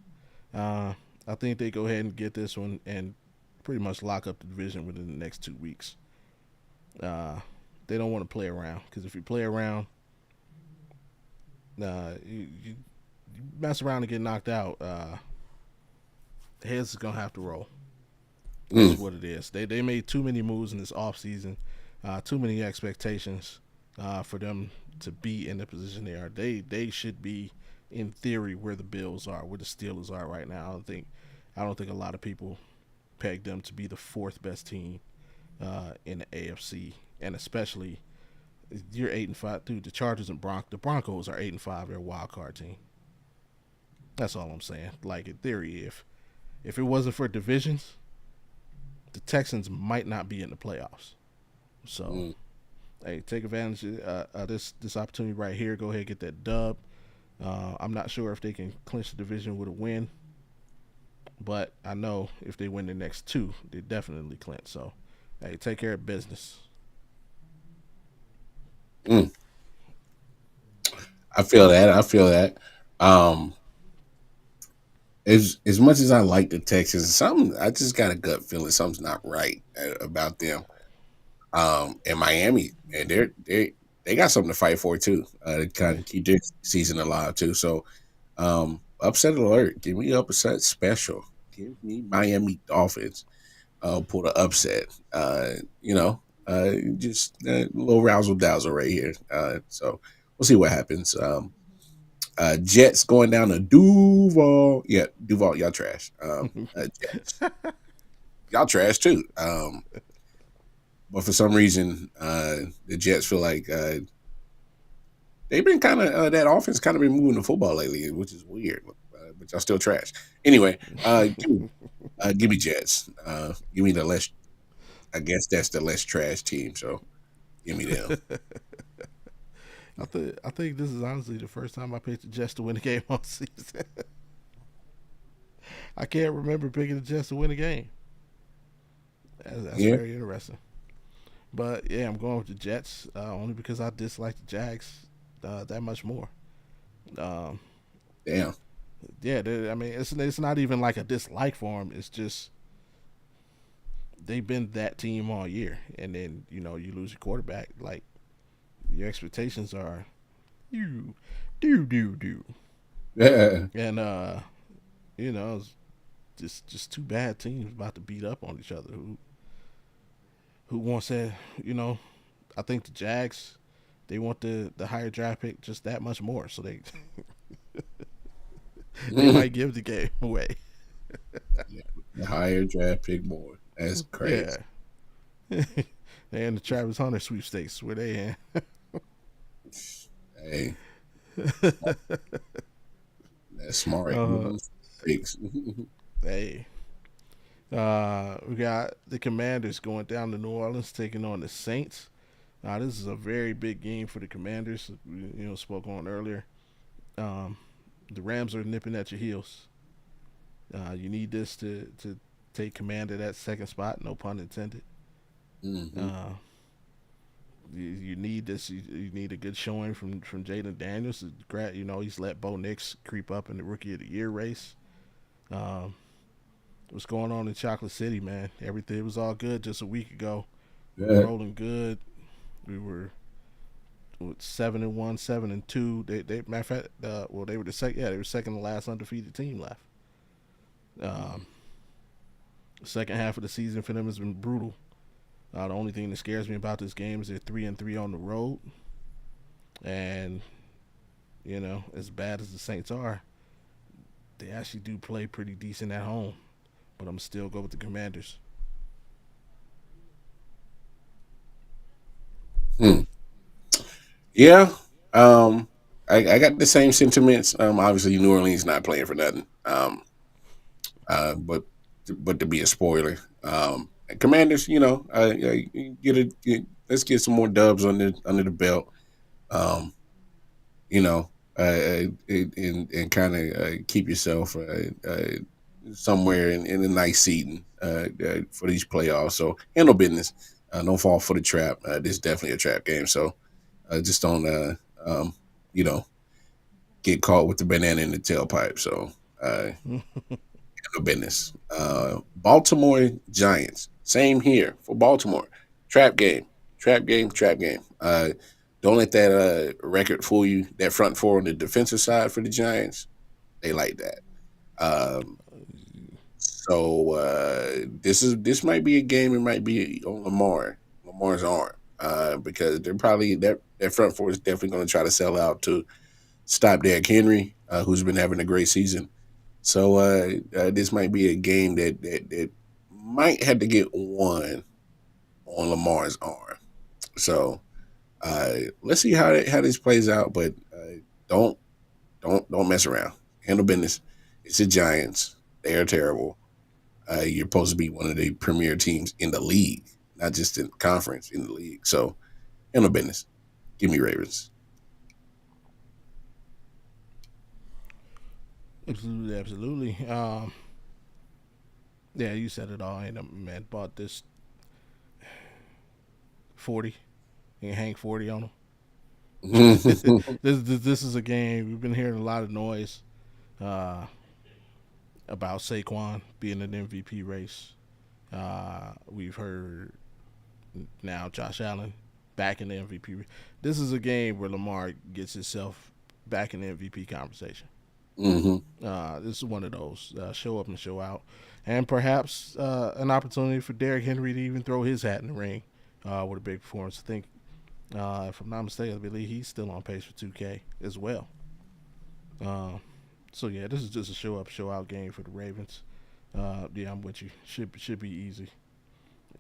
I think they go ahead and get this one and pretty much lock up the division within the next 2 weeks. They don't want to play around because if you play around, you mess around and get knocked out. Heads is gonna have to roll. That's what it is. They made too many moves in this offseason, too many expectations for them to be in the position they are. They should be in theory where the Bills are, where the Steelers are right now. I don't think a lot of people peg them to be the fourth best team in the AFC, and especially you're 8-5. Dude, the Chargers and the Broncos are 8-5. They're a wild card team. That's all I'm saying. Like in theory, if it wasn't for divisions, the Texans might not be in the playoffs. So, hey, take advantage of this opportunity right here. Go ahead and get that dub. I'm not sure if they can clinch the division with a win, but I know if they win the next two, they definitely clinch. So, hey, take care of business.
I feel that. Um, as much as I like the Texans, I just got a gut feeling something's not right about them. And Miami, and they got something to fight for too. To kind of keep their season alive too. So, upset alert! Give me upset special. Give me Miami Dolphins. Pull the upset. Just a little razzle dazzle right here. So we'll see what happens. Jets going down to Duval. Yeah, Duval, y'all trash. Jets, y'all trash too. But for some reason, the Jets feel like they've been kind of that offense kind of been moving the football lately, which is weird. But y'all still trash. Anyway, give me Jets. Give me the less. I guess that's the less trash team. So give me them.
I think this is honestly the first time I picked the Jets to win a game all season. I can't remember picking the Jets to win a game. That's very interesting. But yeah, I'm going with the Jets only because I dislike the Jags that much more. Um,
Damn.
Yeah, I mean it's not even like a dislike for them. It's just they've been that team all year, and then you lose your quarterback. Like your expectations are you do,
Yeah.
and it's just two bad teams about to beat up on each other. Who wants that? I think the Jags they want the higher draft pick just that much more, so they they might give the game away.
Yeah, the higher draft pick more. That's crazy.
Yeah. They in the Travis Hunter sweepstakes where they in.
Hey, that's smart.
Hey. We got the Commanders going down to New Orleans taking on the Saints. Now this is a very big game for the Commanders. Spoke on earlier. The Rams are nipping at your heels. You need this to take command of that second spot. No pun intended.
Mm-hmm.
You need this. You need a good showing from Jaden Daniels. He's let Bo Nix creep up in the Rookie of the Year race. Um, what's going on in Chocolate City, man? Everything was all good just a week ago. We were
Yeah.
rolling good. We were 7-1, 7-2. They matter of fact, well, they were the second. Yeah, they were second to last undefeated team left. Um, the second half of the season for them has been brutal. The only thing that scares me about this game is they're 3-3 on the road, and as bad as the Saints are, they actually do play pretty decent at home. But I'm still go with the Commanders.
Hmm. Yeah. Um, I got the same sentiments. Obviously, New Orleans not playing for nothing. But to be a spoiler, Commanders, let's get some more dubs under the belt. Um, and kind of keep yourself somewhere in a nice seating for these playoffs. So handle business. Don't fall for the trap. This is definitely a trap game. So just don't um, you know get caught with the banana in the tailpipe. So handle business. Baltimore Giants. Same here for Baltimore. Trap game. Trap game. Trap game. Don't let that record fool you. That front four on the defensive side for the Giants, they like that. Um, so this might be a game. It might be on Lamar's arm, because they're probably that front four is definitely going to try to sell out to stop Derrick Henry, who's been having a great season. So this might be a game that might have to get won on Lamar's arm. So let's see how this plays out. But don't don't mess around. Handle business. It's the Giants. They are terrible. You're supposed to be one of the premier teams in the league, not just in the conference, in the league. So handle business. Give me Ravens.
Absolutely, absolutely. Yeah, you said it all. And man bought this 40 and hang 40 on them. This is a game we've been hearing a lot of noise uh, about Saquon being an MVP race. We've heard now Josh Allen back in the MVP. This is a game where Lamar gets himself back in the MVP conversation.
Hmm.
This is one of those show up and show out, and perhaps an opportunity for Derrick Henry to even throw his hat in the ring with a big performance. I think, if I'm not mistaken, I believe he's still on pace for 2K as well. Uh, so yeah, this is just a show up, show out game for the Ravens. Yeah, I'm with you. Should be easy,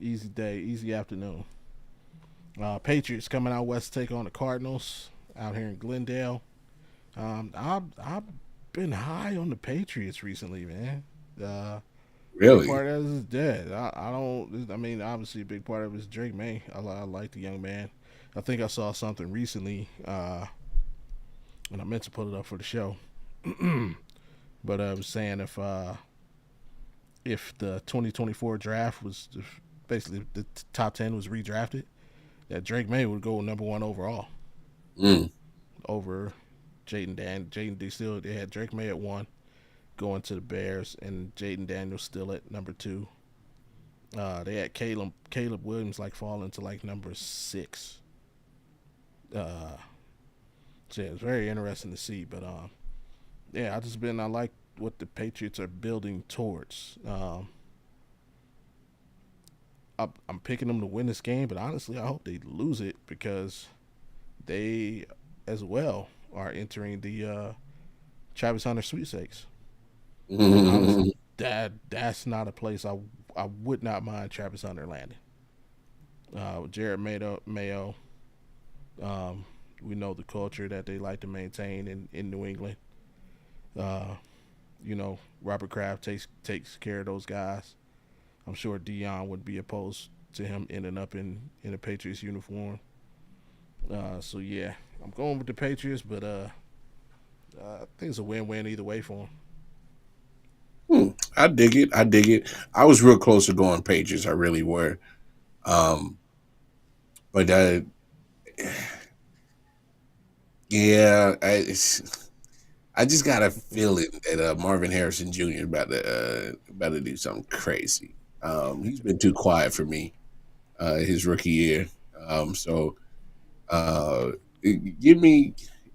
easy day, easy afternoon. Patriots coming out west to take on the Cardinals out here in Glendale. I've been high on the Patriots recently, man. Big
Really?
part of it is dead. I don't. I mean, obviously, a big part of it is Drake May. I like the young man. I think I saw something recently, and I meant to put it up for the show, but I was saying if the 2024 draft was if basically the top 10 was redrafted, that Drake May would go number one overall
Mm.
over Jaden. They had Drake May at one, going to the Bears, and Jaden Daniels still at number two. They had Caleb Williams like falling to like number six. Uh, so yeah, it's very interesting to see. But yeah, I like what the Patriots are building towards. I'm picking them to win this game, but honestly, I hope they lose it because they, as well, are entering the Travis Hunter sweepstakes. And honestly, that's not a place I would not mind Travis Hunter landing. Jared Mayo, um, we know the culture that they like to maintain in New England. Uh, Robert Kraft takes care of those guys. I'm sure Dion would be opposed to him ending up in a Patriots uniform. So yeah, I'm going with the Patriots, but I think it's a win-win either way for them.
I dig it. I dig it. I was real close to going Patriots. I really were. Um, but yeah, I just got a feeling that Marvin Harrison Jr. About to do something crazy. He's been too quiet for me his rookie year. So uh, give me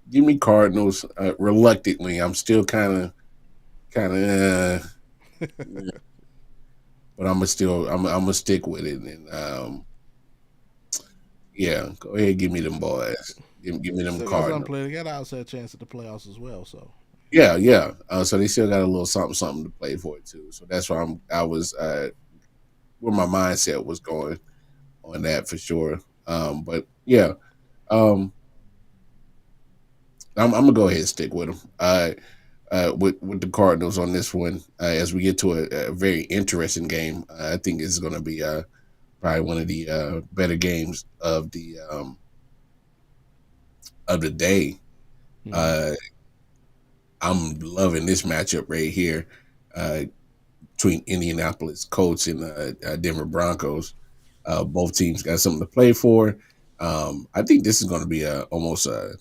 give me Cardinals. Reluctantly, I'm still kind of, but I'm gonna stick with it. And yeah, go ahead, give me them boys. Give me them
Still got something to
Cardinals.
play. They got an outside chance at the playoffs as well. So
Yeah, yeah. So they still got a little something to play for it too. So that's why I was where my mindset was going on that for sure. But yeah, um, I'm gonna go ahead and stick with them. With the Cardinals on this one, as we get to a very interesting game. I think it's going to be probably one of the better games of the day.
mm-hmm.
Uh, I'm loving this matchup right here uh, between Indianapolis Colts and Denver Broncos. Both teams got something to play for. I think this is going to be almost a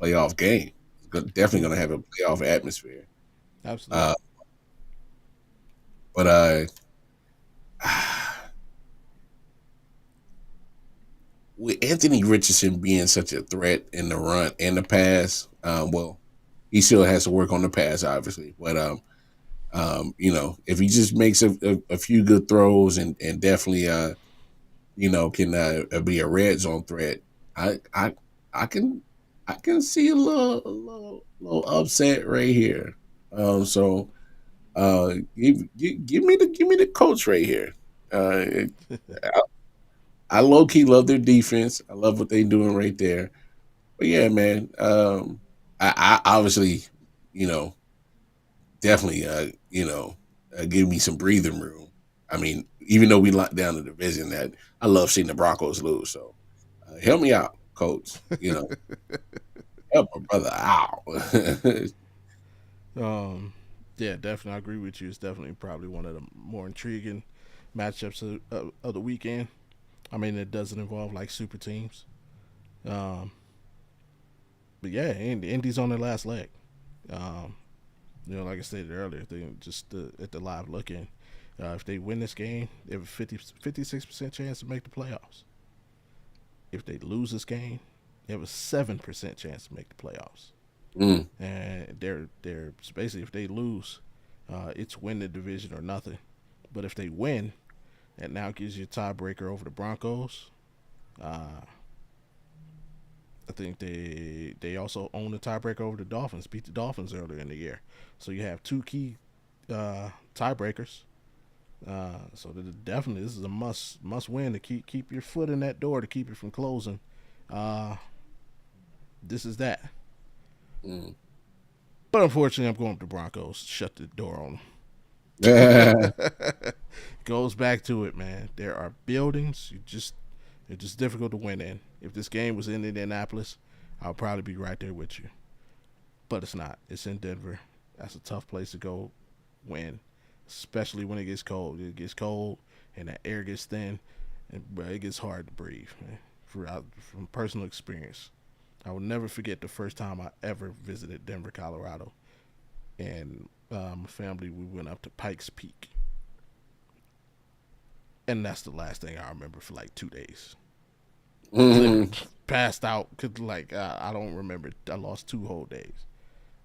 playoff game. Definitely going to have a playoff atmosphere. Uh,
Absolutely.
but with Anthony Richardson being such a threat in the run and the pass, well, he still has to work on the pass, obviously. But if he just makes a few good throws and definitely can be a red zone threat, I I I can I can see a little upset right here. So give me the coach right here. Uh, I low key love their defense. I love what they're doing right there. But yeah, man, I obviously, you know, definitely, give me some breathing room. I mean, even though we locked down the division, that I love seeing the Broncos lose. So help me out, coach. Help a brother out.
um, yeah, definitely. I agree with you. It's definitely probably one of the more intriguing matchups of the weekend. I mean, it doesn't involve like super teams. Um, but yeah, Indy's on their last leg. Um, like I stated earlier, they just at the live looking. If they win this game, they have a 56% chance to make the playoffs. If they lose this game, they have a 7% chance to make the playoffs.
Mm,
And they're basically, if they lose, it's win the division or nothing. But if they win, that now gives you a tiebreaker over the Broncos. Uh, I think they also own the tiebreaker over the Dolphins. Beat the Dolphins earlier in the year, so you have two key tiebreakers. So definitely this is a must win to keep your foot in that door to keep it from closing. Uh, this is that.
mm.
But unfortunately, I'm going with the Broncos. Shut the door on
Yeah.
them. Goes back to it, man. There are buildings it's just difficult to win in. If this game was in Indianapolis, I'll probably be right there with you. But it's not. It's in Denver. That's a tough place to go win, especially when it gets cold. It gets cold and that air gets thin, and it gets hard to breathe. Man. From personal experience, I will never forget the first time I ever visited Denver, Colorado, and my family we went up to Pikes Peak, and that's the last thing I remember for like 2 days. Literally
Mhm.
passed out. Cause like I don't remember. I lost 2 whole days.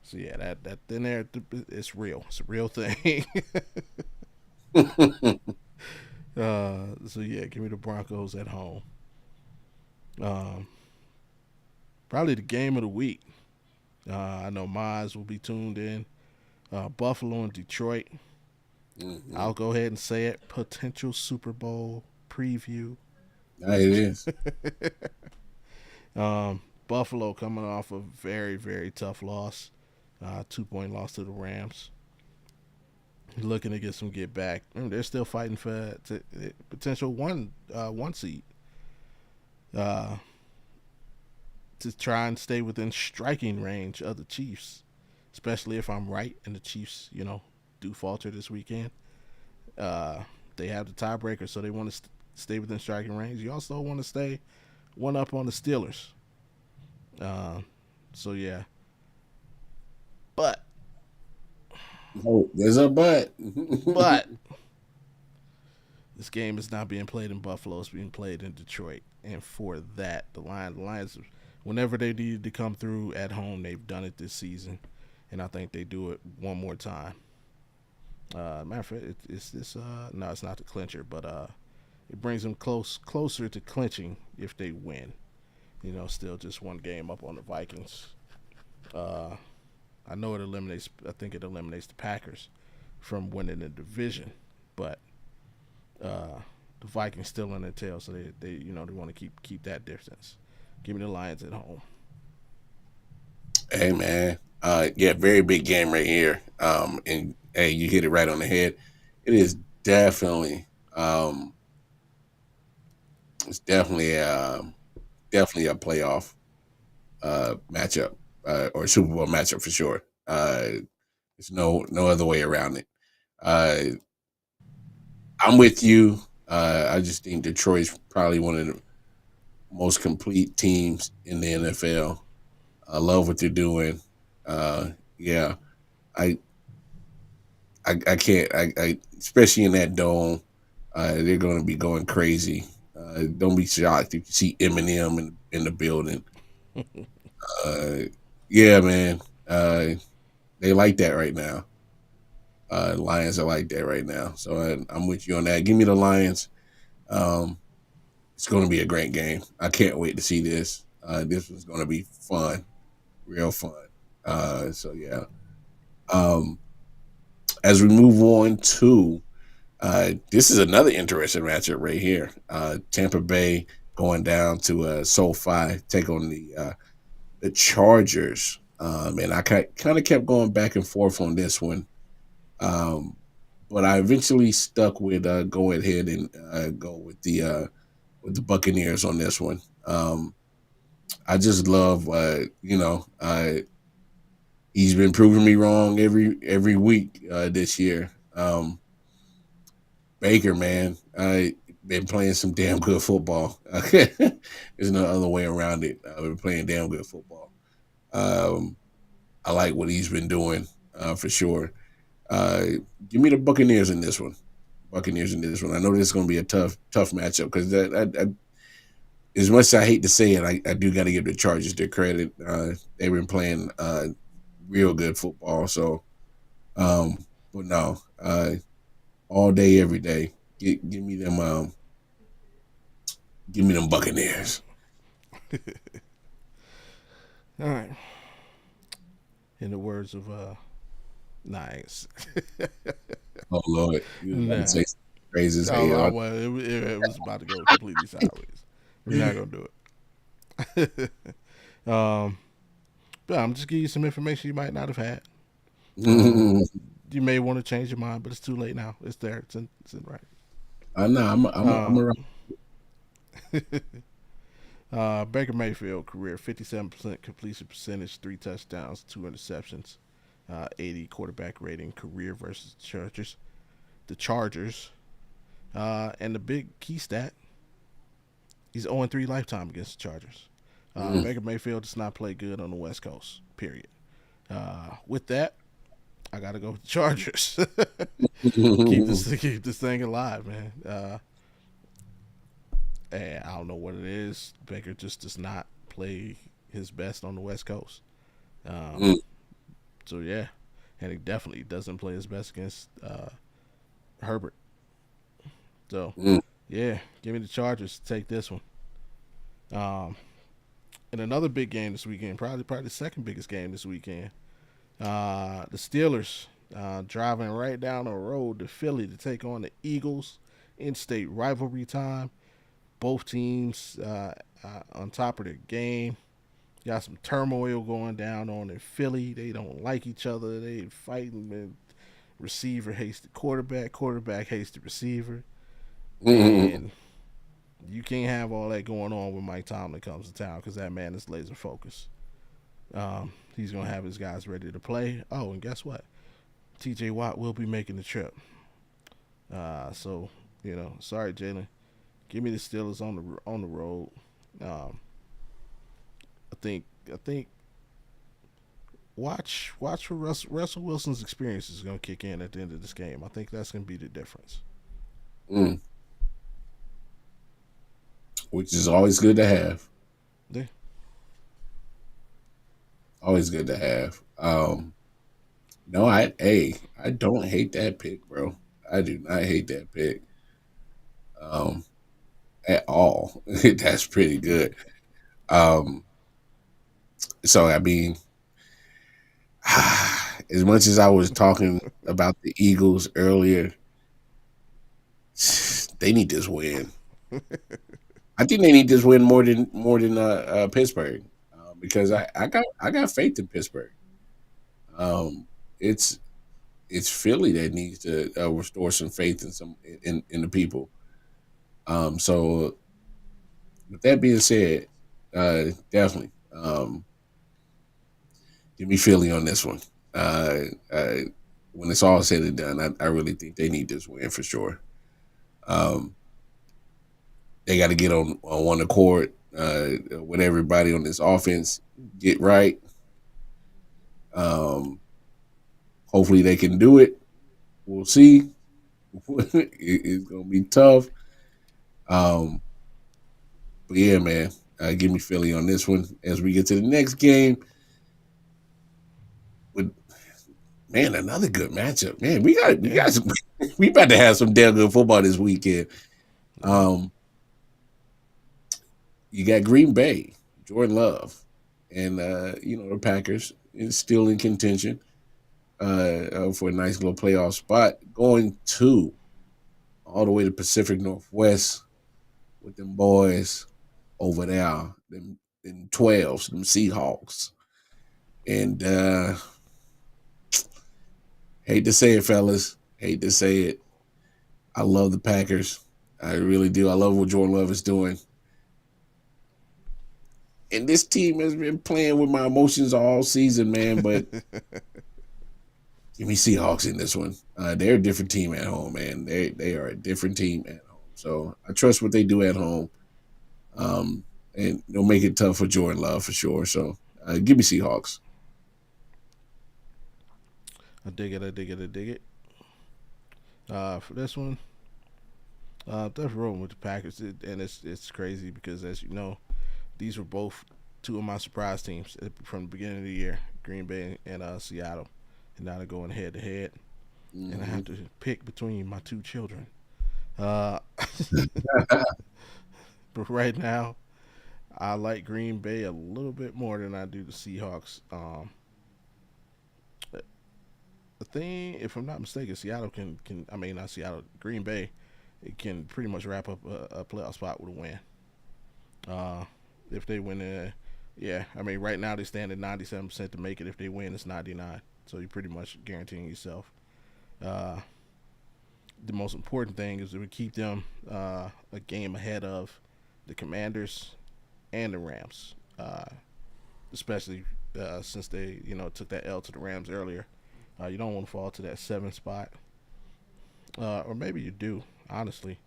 So yeah, that thin air, it's real. It's a real thing. So yeah, give me the Broncos at home. Um, Probably the game of the week. I know Miles will be tuned in. Buffalo and Detroit.
Mhm.
I'll go ahead and say it. Potential Super Bowl preview.
Yeah, it is.
Buffalo coming off a very, very tough loss. 2 point loss to the Rams. Looking to get some get back. They're still fighting for potential one seed. Uh, to try and stay within striking range of the Chiefs, especially if I'm right and the Chiefs, do falter this weekend. Uh, they have the tiebreaker, so they want to stay within striking range. You also want to stay one up on the Steelers. Uh, so yeah, But
Oh, there's a but.
but this game is not being played in Buffalo. It's being played in Detroit, and for that, the Lions, whenever they needed to come through at home, they've done it this season, and I think they do it one more time. Matter of fact, it's this. No, it's not the clincher, but it brings them closer to clinching if they win. Still just one game up on the Vikings. Uh, I know it eliminates. I think it eliminates the Packers from winning the division, but uh, the Vikings still in their tail, so they want to keep that distance. Give me the Lions at home.
Hey man, yeah, very big game right here. And hey, you hit it right on the head. It is definitely, it's definitely a playoff matchup or Super Bowl matchup for sure. There's no other way around it. Uh, I'm with you. I just think Detroit's probably one of the most complete teams in the NFL. I love what they're doing. Yeah, I I can't. I especially in that dome, they're going to be going crazy. Don't be shocked if you see Eminem in the building. Uh, yeah, man. They like that right now. Lions are like that right now. So I'm with you on that. Give me the Lions. Um, it's going to be a great game. I can't wait to see this. This was going to be fun, real fun. So yeah. Um, as we move on to this is another interesting matchup right here. Tampa Bay going down to SoFi, take on the Chargers. And I kind of kept going back and forth on this one, um, but I eventually stuck with go ahead and go with the Buccaneers on this one. I just love, he's been proving me wrong every week this year. Baker, man, I been playing some damn good football. There's no other way around it. I've been playing damn good football. Um, I like what he's been doing for sure. Uh, Give me the Buccaneers in this one. Buccaneers in this one. I know this is going to be a tough matchup because as much as I hate to say it, I do got to give the Chargers their credit. They've been playing real good football. So, but no, all day, every day. Give me them. Give me them Buccaneers.
All right. In the words of nice.
Oh Lord, you was about to
Nah.
say crazy as
Oh,
hell.
well, it was about to go completely sideways. We're not gonna do it. But I'm just giving you some information you might not have had. Um, you may want to change your mind, but it's too late now. It's there. It's in right.
I know. I'm
Um,
around.
Baker Mayfield career 57% completion percentage, 3 touchdowns, 2 interceptions, 80 quarterback rating career versus Chargers. The Chargers, and the big key stat, he's 0-3 lifetime against the Chargers.
Mm.
Baker Mayfield does not play good on the West Coast. Period. With that, I gotta go with the Chargers. Keep this thing alive, man. And I don't know what it is. Baker just does not play his best on the West Coast. Um,
Mm.
so yeah, and he definitely doesn't play his best against Herbert. So
Mm.
yeah, give me the Chargers to take this one. Um, and another big game this weekend, probably the second biggest game this weekend. The Steelers driving right down the road to Philly to take on the Eagles. In-state rivalry time. Both teams on top of their game. Got some turmoil going down on in Philly. They don't like each other. They fighting. Man. Receiver hates the quarterback. Quarterback hates the receiver.
Mm.
And you can't have all that going on when Mike Tomlin comes to town because that man is laser focused. He's gonna have his guys ready to play. Oh, and guess what? T.J. Watt will be making the trip. So sorry, Jalen. Give me the Steelers on the road. Um, I think watch for Russell Wilson's experience is going to kick in at the end of this game. I think that's going to be the difference.
Mm, which is always good to have.
Yeah.
Always good to have. No, I don't hate that pick, bro. I do not hate that pick. Um, at all. That's pretty good. Um, so I mean, as much as I was talking about the Eagles earlier, they need this win. I think they need this win more than Pittsburgh, because I got faith in Pittsburgh. Um, it's it's Philly that needs to restore some faith in the people. So with that being said, definitely give me Philly on this one. Uh, uh, when it's all said and done, I really think they need this win for sure. Um, they got to get on one accord with everybody on this offense. Get right. Um, hopefully they can do it. We'll see. It's gonna be tough. Um, but yeah, man, give me Philly on this one as we get to the next game. With man, another good matchup. Man, we
Yeah.
got some, we about to have some damn good football this weekend.
Yeah.
Um, you got Green Bay, Jordan Love, and the Packers is still in contention for a nice little playoff spot, going to all the way to Pacific Northwest with them boys over there, them 12s, them Seahawks. And hate to say it, fellas. Hate to say it. I love the Packers. I really do. I love what Jordan Love is doing. And this team has been playing with my emotions all season, man. But give me Seahawks in this one. They're a different team at home, man. They are a different team at home. So I trust what they do at home. And they'll make it tough for Jordan Love for sure. So give me Seahawks.
I dig it. I dig it. I dig it. For this one, definitely rolling with the Packers, and it's crazy because as you know, these were both two of my surprise teams from the beginning of the year, Green Bay and Seattle, and now they're going head to head, and I
Mm-hmm.
have to pick between my two children. Uh, but right now, I like Green Bay a little bit more than I do the Seahawks. The thing, if I'm not mistaken, Seattle can I mean not Seattle, Green Bay, it can pretty much wrap up a playoff spot with a win. Uh, if they win, yeah, I mean right now they stand at 97% to make it. If they win, it's 99. So you're pretty much guaranteeing yourself. Uh, the most important thing is that we keep them a game ahead of the Commanders and the Rams, especially since they took that L to the Rams earlier. You don't want to fall to that 7 spot, or maybe you do. Honestly,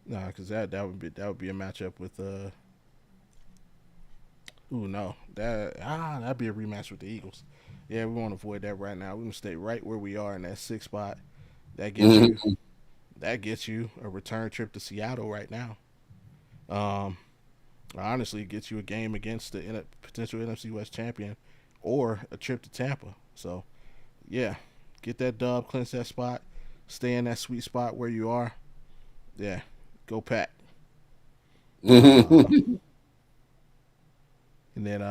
nah, because that would be a matchup with ooh no, that'd be a rematch with the Eagles. Yeah, we want to avoid that right now. We're gonna stay right where we are in that 6 spot. That gets you
Mm-hmm.
that gets you a return trip to Seattle right now. Um, honestly, it gets you a game against the potential NFC West champion, or a trip to Tampa. So yeah, get that dub, clinch that spot, stay in that sweet spot where you are. Yeah, go pack. Uh, and then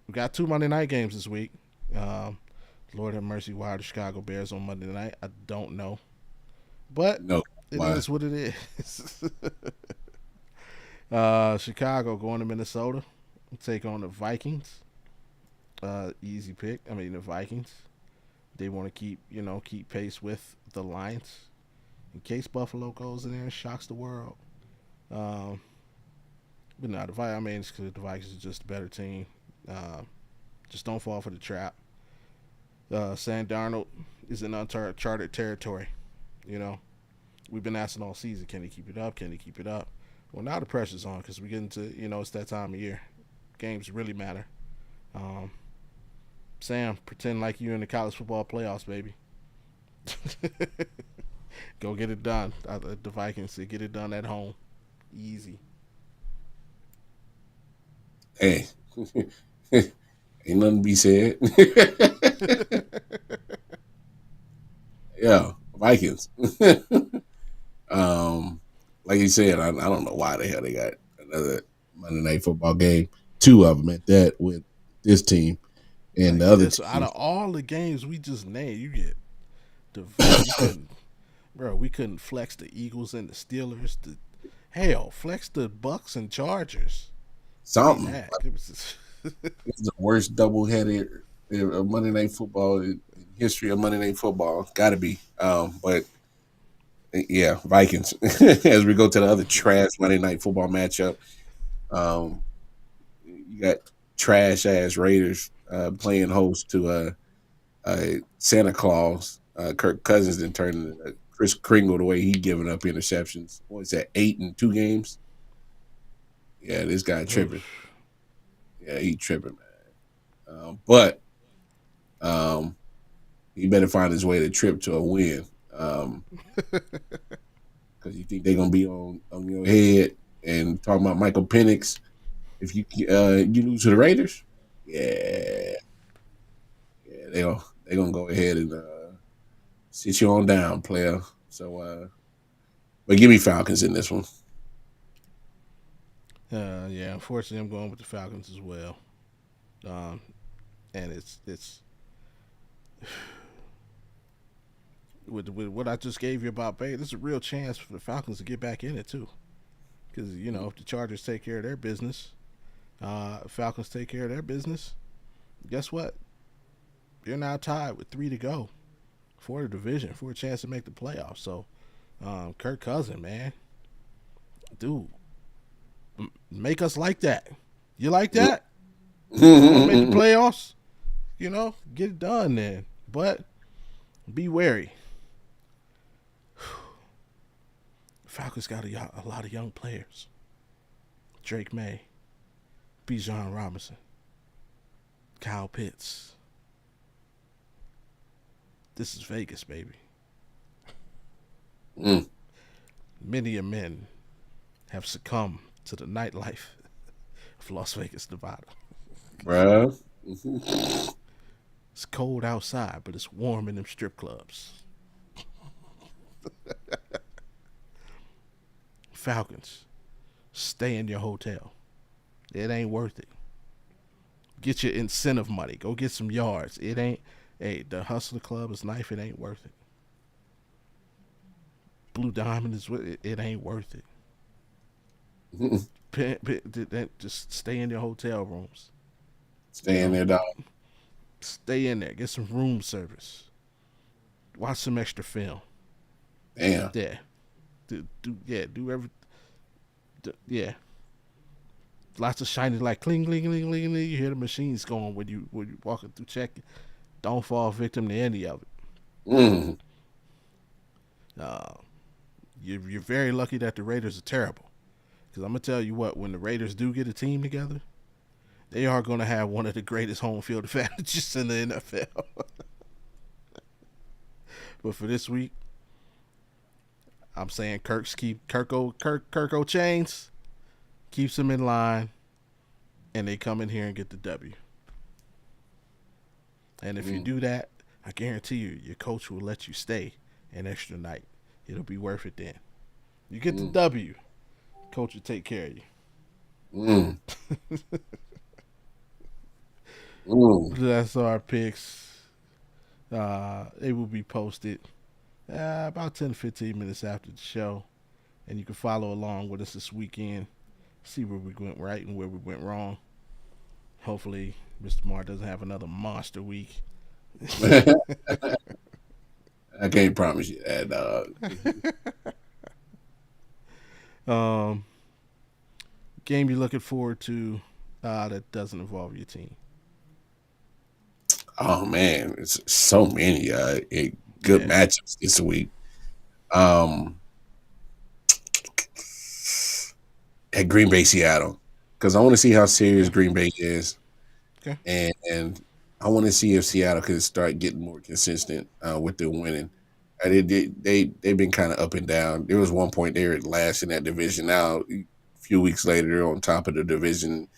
we got two Monday night games this week. Um, Lord have mercy, why are the Chicago Bears on Monday night? I don't know, but
No,
it
why?
is what it is. Chicago going to Minnesota, take on the Vikings. Easy pick. I mean the Vikings. They want to keep pace with the Lions in case Buffalo goes in there and shocks the world. Um, but no, I mean, it's because the Vikings are just a better team. Uh, just don't fall for the trap. Sam Darnold is in uncharted territory. You know, we've been asking all season, can he keep it up? Can he keep it up? Well, now the pressure's on because we get into it's that time of year. Games really matter. Um, Sam, pretend like you're in the college football playoffs, baby. Go get it done. The Vikings to get it done at home, easy.
Hey, ain't nothing to be said. Yeah, Vikings. um, like you said, I don't know why the hell they got another Monday Night Football game. Two of them at that with this team and
Like
the other
this, out
team.
of all the games we just named, you get the you couldn't, bro. We couldn't flex the Eagles and the Steelers. Hell, flex the Bucks and Chargers. Give me
Something.
that. It was just,
It's the worst doubleheader of Monday Night Football in history of Monday Night Football. Got to be. But yeah, Vikings. As we go to the other trash Monday Night Football matchup, um, you got trash ass Raiders playing host to Santa Claus. Kirk Cousins then turned into Chris Kringle the way he giving up interceptions. What is that? 8 in 2 games. Yeah, this guy tripping. Yeah, he tripping, man. But he better find his way to trip to a win. Because you think they're gonna be on your head and talking about Michael Penix if you lose to the Raiders. Yeah, yeah, they gonna go ahead and sit you on down, player. So, but give me Falcons in this one.
yeah. Unfortunately, I'm going with the Falcons as well. Um, and it's with what I just gave you about Bay. This is a real chance for the Falcons to get back in it too. Because if the Chargers take care of their business, Falcons take care of their business. Guess what? You're now tied with 3 to go for the division for a chance to make the playoffs. So, Kirk Cousins, man, dude, make us like that. You like that? You want to make the playoffs? Get it done then. But be wary. Falcons got a lot of young players. Drake May, Bijan Robinson, Kyle Pitts. This is Vegas, baby.
Mm.
Many a men have succumbed to the nightlife of Las Vegas, Nevada.
Bruh.
It's cold outside, but it's warm in them strip clubs. Falcons, stay in your hotel. It ain't worth it. Get your incentive money. Go get some yards. It ain't. Hey, the Hustler Club is knife. It ain't worth it. Blue Diamond is. It ain't worth it. Just stay in your hotel rooms.
Stay in there, dog.
Stay in there. Get some room service. Watch some extra film.
Damn.
Yeah. Do every. Yeah. Lots of shiny like cling, cling, cling, cling, cling. You hear the machines going when you walking through checking. Don't fall victim to any of it.
Mm.
Uh, you're very lucky that the Raiders are terrible. Because I'm gonna tell you what, when the Raiders do get a team together, they are gonna have one of the greatest home field advantages in the NFL. But for this week, I'm saying Kirko Chains keeps them in line, and they come in here and get the W. And if you do that, I guarantee you, your coach will let you stay an extra night. It'll be worth it then. You get the W, coach will take care of you. That's our picks. They will be posted about 10 to 15 minutes after the show. And you can follow along with us this weekend. See where we went right and where we went wrong. Hopefully, Mr. Marr doesn't have another monster week.
I can't promise you that, dog.
Game you're looking forward to that doesn't involve your team.
Oh man, it's so many good matchups this week. At Green Bay, Seattle, because I want to see how serious Green Bay is,
Okay.
and I want to see if Seattle could start getting more consistent with their winning. They've been kind of up and down. There was one point they were last in that division. Now a few weeks later they're on top of the division.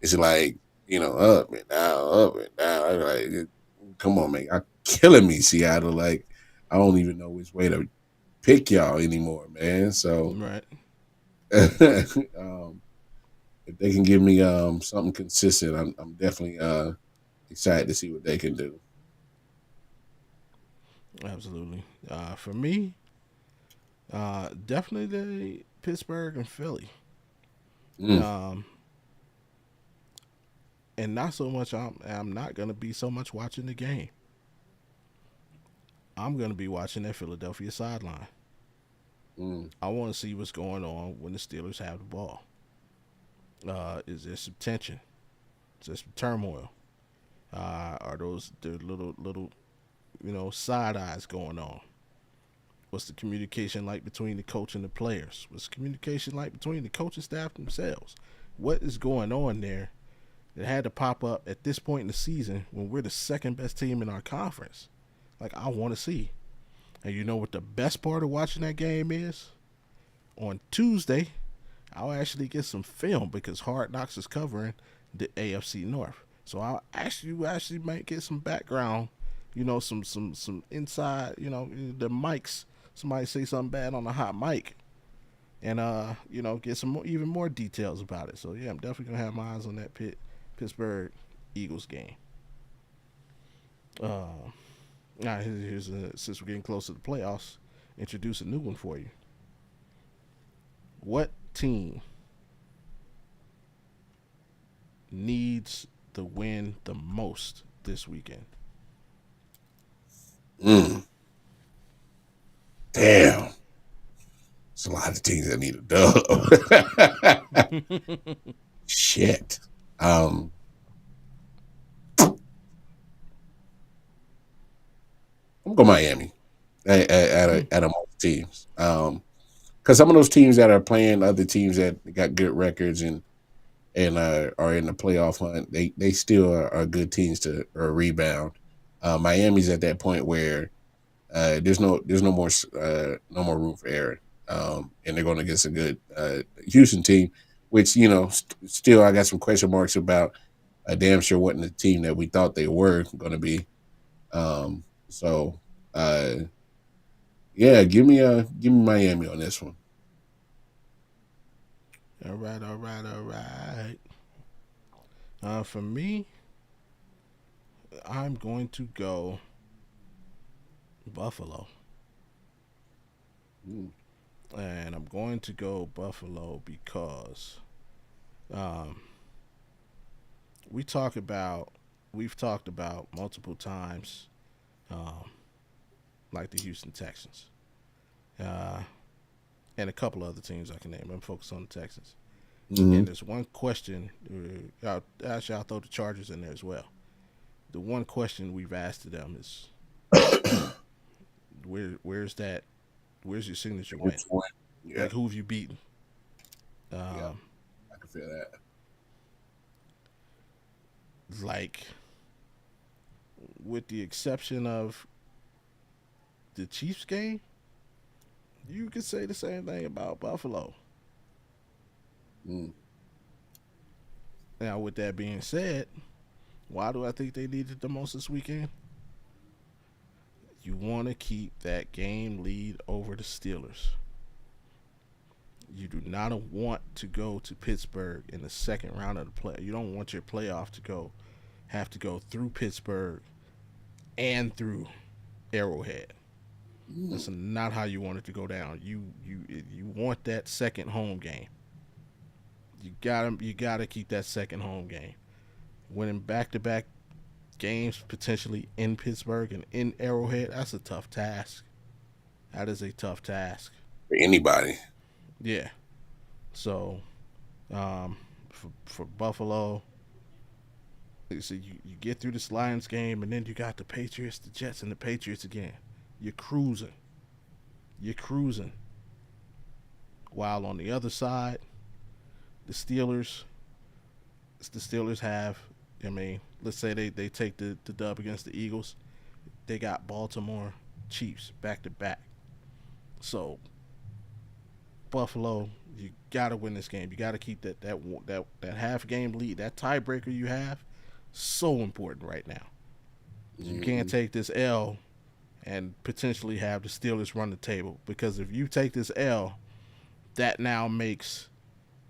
It's like up and down, up and down. I'm like, come on, man, I'm killing me, Seattle. Like I don't even know which way to pick y'all anymore, man. So
Right.
if they can give me something consistent, I'm definitely excited to see what they can do.
Absolutely. For me, definitely the Pittsburgh and Philly.
Mm.
Um, and not so much. I'm not gonna be so much watching the game. I'm gonna be watching that Philadelphia sideline.
Mm.
I want to see what's going on when the Steelers have the ball. Is there some tension? Is there some turmoil? Are those the little side eyes going on? What's the communication like between the coach and the players? What's the communication like between the coaching staff themselves? What is going on there that had to pop up at this point in the season when we're the second best team in our conference? Like, I want to see. And you know what the best part of watching that game is? On Tuesday, I'll actually get some film because Hard Knocks is covering the AFC North. So I'll actually might get some background, some inside, the mics. Somebody say something bad on a hot mic, and get some even more details about it. So yeah, I'm definitely gonna have my eyes on that Pittsburgh Eagles game. Now since we're getting close to the playoffs, introduce a new one for you. What team needs the win the most this weekend?
Mm. Damn. There's a lot of teams that need a dub. Shit. I'm gonna go Miami at a most teams. Because some of those teams that are playing other teams that got good records and are in the playoff hunt, they still are good teams to or rebound. Miami's at that point where there's no more room for error, and they're going against a good Houston team, which still I got some question marks about. Damn sure wasn't the team that we thought they were going to be. So yeah, give me Miami on this one.
All right, all right, all right. For me, I'm going to go Buffalo.
Mm.
And I'm going to go Buffalo because um, we talk about we've talked about multiple times, um, like the Houston Texans, uh, and a couple other teams I can name. I'm focused on the Texans.
Hmm.
And there's one question. Actually, I'll throw the Chargers in there as well. The one question we've asked to them is, where's that? Where's your signature win?
Which one? Yeah,
Like, who have you beaten?
yeah,
Um,
I can feel that.
like, with the exception of the Chiefs game, you could say the same thing about Buffalo.
Mm.
Now, with that being said, why do I think they need it the most this weekend? You want to keep that game lead over the Steelers. You do not want to go to Pittsburgh in the second round of the play. You don't want your playoff to have to go through Pittsburgh and through Arrowhead.
Mm.
That's not how you want it to go down. You want that second home game. You gotta keep that second home game. Winning back to back games potentially in Pittsburgh and in Arrowhead, that's a tough task. That is a tough task.
For anybody.
Yeah. So, for Buffalo, so you get through this Lions game, and then you got the Patriots, the Jets, and the Patriots again. You're cruising. You're cruising. While on the other side, the Steelers, the Steelers have, I mean, let's say they take the dub against the Eagles, they got Baltimore Chiefs back to back. So Buffalo, you got to win this game. You got to keep that half game lead, that tiebreaker you have, so important right now. You can't
Mm-hmm.
take this L and potentially have the Steelers run the table, because if you take this L, that now makes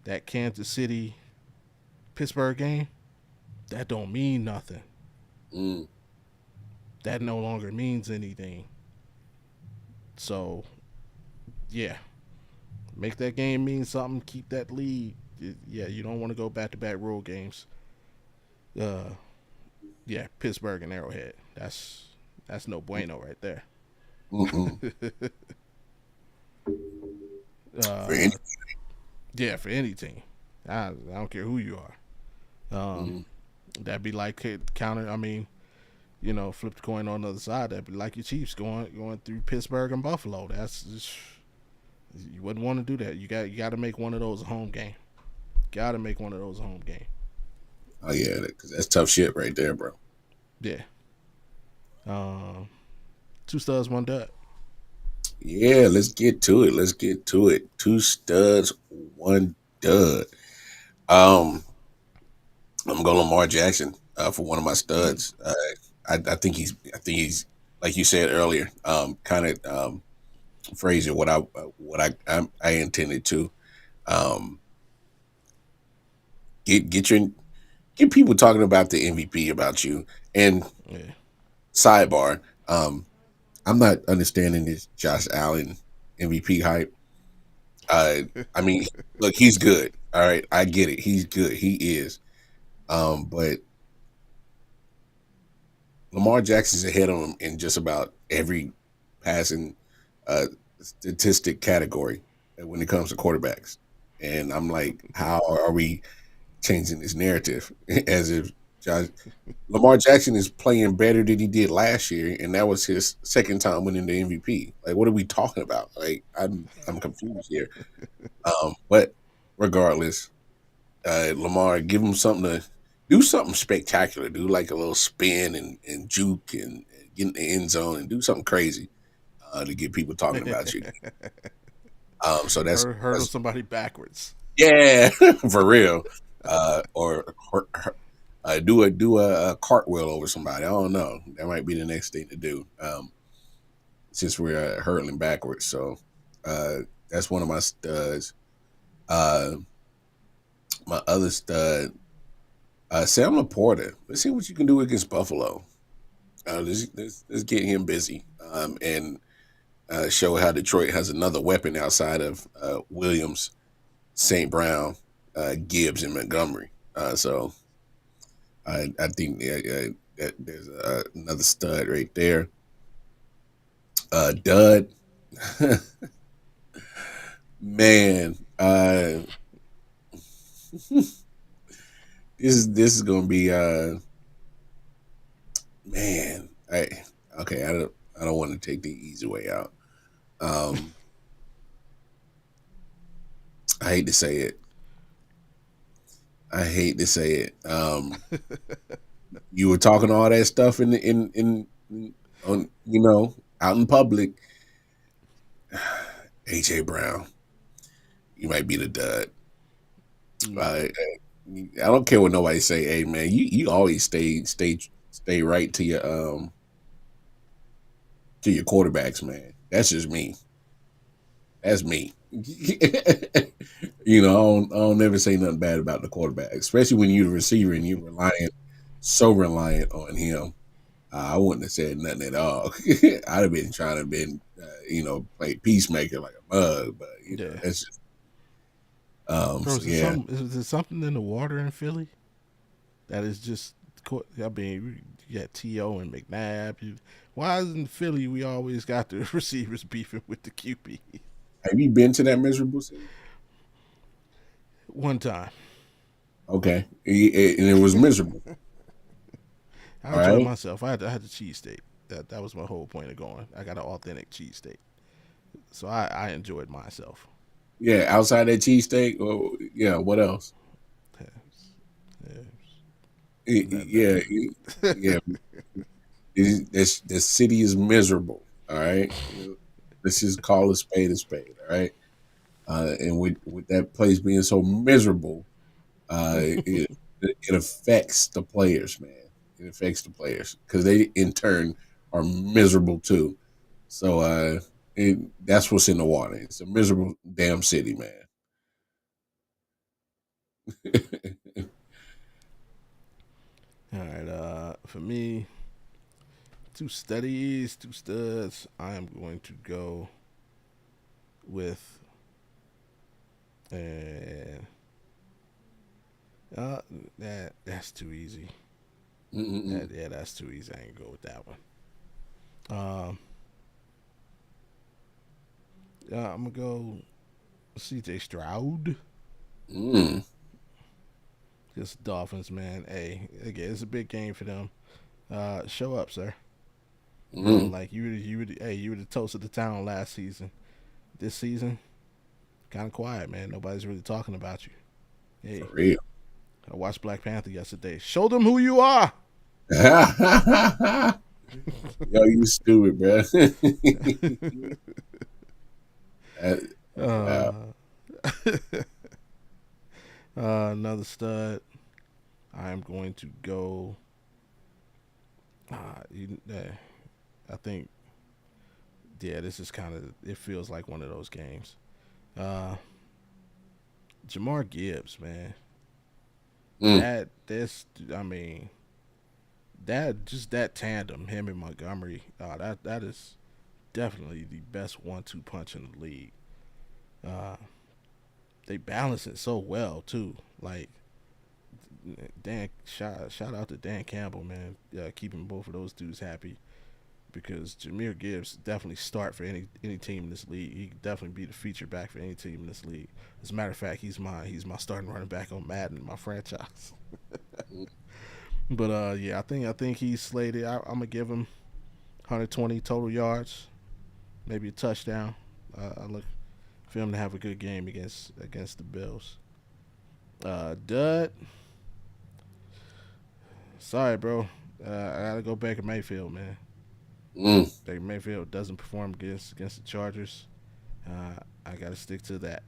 that Kansas City Pittsburgh game, that don't mean nothing.
Mm.
That no longer means anything. So yeah, make that game mean something. Keep that lead. Yeah, you don't want to go back to back road games. Uh, yeah, Pittsburgh and Arrowhead. That's no bueno right there.
Mm-mm. For any.
uh, yeah, for any team. I don't care who you are.
Mm.
That'd be like counter. I mean, flip the coin on the other side. That'd be like your Chiefs going through Pittsburgh and Buffalo. That's just, you wouldn't want to do that. You got to make one of those a home game. Got to make one of those a home game.
Oh yeah, because that's tough shit right there, bro.
Yeah. Um, Two studs, one dud.
Yeah, let's get to it. Let's get to it. Two studs, one dud. Um, I'm going Lamar Jackson for one of my
Mm.
studs. I think he's like you said earlier. Kind of phrase it what I intended to. Um, get your get people talking about the MVP about you. And
Yeah.
sidebar, I'm not understanding this Josh Allen MVP hype. Uh, I mean, look, he's good. All right, I get it. He's good. He is. But Lamar Jackson's ahead of him in just about every passing uh, statistic category when it comes to quarterbacks. And I'm like, how are we changing this narrative? As if Josh, Lamar Jackson is playing better than he did last year, and that was his second time winning the MVP. Like, what are we talking about? Like, I'm confused here. But regardless, Lamar, give him something to do, something spectacular. Do like a little spin and juke and get in the end zone and do something crazy to get people talking about you. So
Hurdle
that's
somebody backwards.
yeah, for real. Or do a cartwheel over somebody. I don't know. That might be the next thing to do. Since we're hurtling backwards, so uh, that's one of my studs. Uh, my other stud, Sam Laporta. Let's see what you can do against Buffalo. Let's get him busy and show how Detroit has another weapon outside of Williams, St. Brown, Gibbs, and Montgomery. So I think that there's another stud right there. Dud, man. This is gonna be man. Okay. I don't want to take the easy way out. Um, I hate to say it. I hate to say it. You were talking all that stuff in on out in public. AJ Brown, you might be the dud.
No.
I don't care what nobody say. Hey man, you always stay right to your quarterbacks, man. That's just me. That's me. I don't never say nothing bad about the quarterback, especially when you're the receiver and you're so reliant on him. I wouldn't have said nothing at all. I'd have been trying to play peacemaker like a mug, but
Yeah.
that's just
Bro,
so yeah.
is there something in the water in Philly that is just? I mean, you got To and McNabb. Why is in Philly we always got the receivers beefing with the QB?
Have you been to that miserable city?
One time,
Okay, and it was miserable.
I
All
enjoyed
right.
myself. I had the cheesesteak. That was my whole point of going. I got an authentic cheesesteak, so I enjoyed myself.
Yeah, outside that cheesesteak. Oh, yeah. What else?
Yeah, yeah.
Yeah, yeah. This city is miserable. All right, let's just call a spade a spade. All right, and with that place being so miserable, it affects the players, man. It affects the players because they in turn are miserable too. So that's what's in the water. It's a miserable damn city, man.
All right. For me, two studies, two studs. I am going to go with and uh, that's too easy.
Mm-mm-mm.
That's too easy. I ain't gonna go with that one. Um, I'm gonna go C.J. Stroud.
Mm.
Just Dolphins, man. Hey, again, it's a big game for them. Show up, sir. You know,
Mm.
like you were the toast of the town last season. This season, kind of quiet, man. Nobody's really talking about you.
For
Hey,
real.
I watched Black Panther yesterday. Show them who you are.
Yo, you stupid, bro. Wow.
uh, another stud. I am going to go. I think, yeah, this is kind of. It feels like one of those games. Uh, Jamar Gibbs, man.
Mm.
I mean, that tandem, him and Montgomery. That is definitely the best 1-2 punch in the league. Uh, they balance it so well too. Like shout out to Dan Campbell, man, keeping both of those dudes happy because Jameer Gibbs definitely start for any team in this league. He could definitely be the feature back for any team in this league. As a matter of fact, he's my starting running back on Madden, my franchise. But yeah, I think he's slated. I'm gonna give him 120 total yards, maybe a touchdown. I look for him to have a good game against the Bills. Dud, sorry, bro. I gotta go Baker Mayfield, man.
Mm.
Baker Mayfield doesn't perform against the Chargers. I gotta stick to that.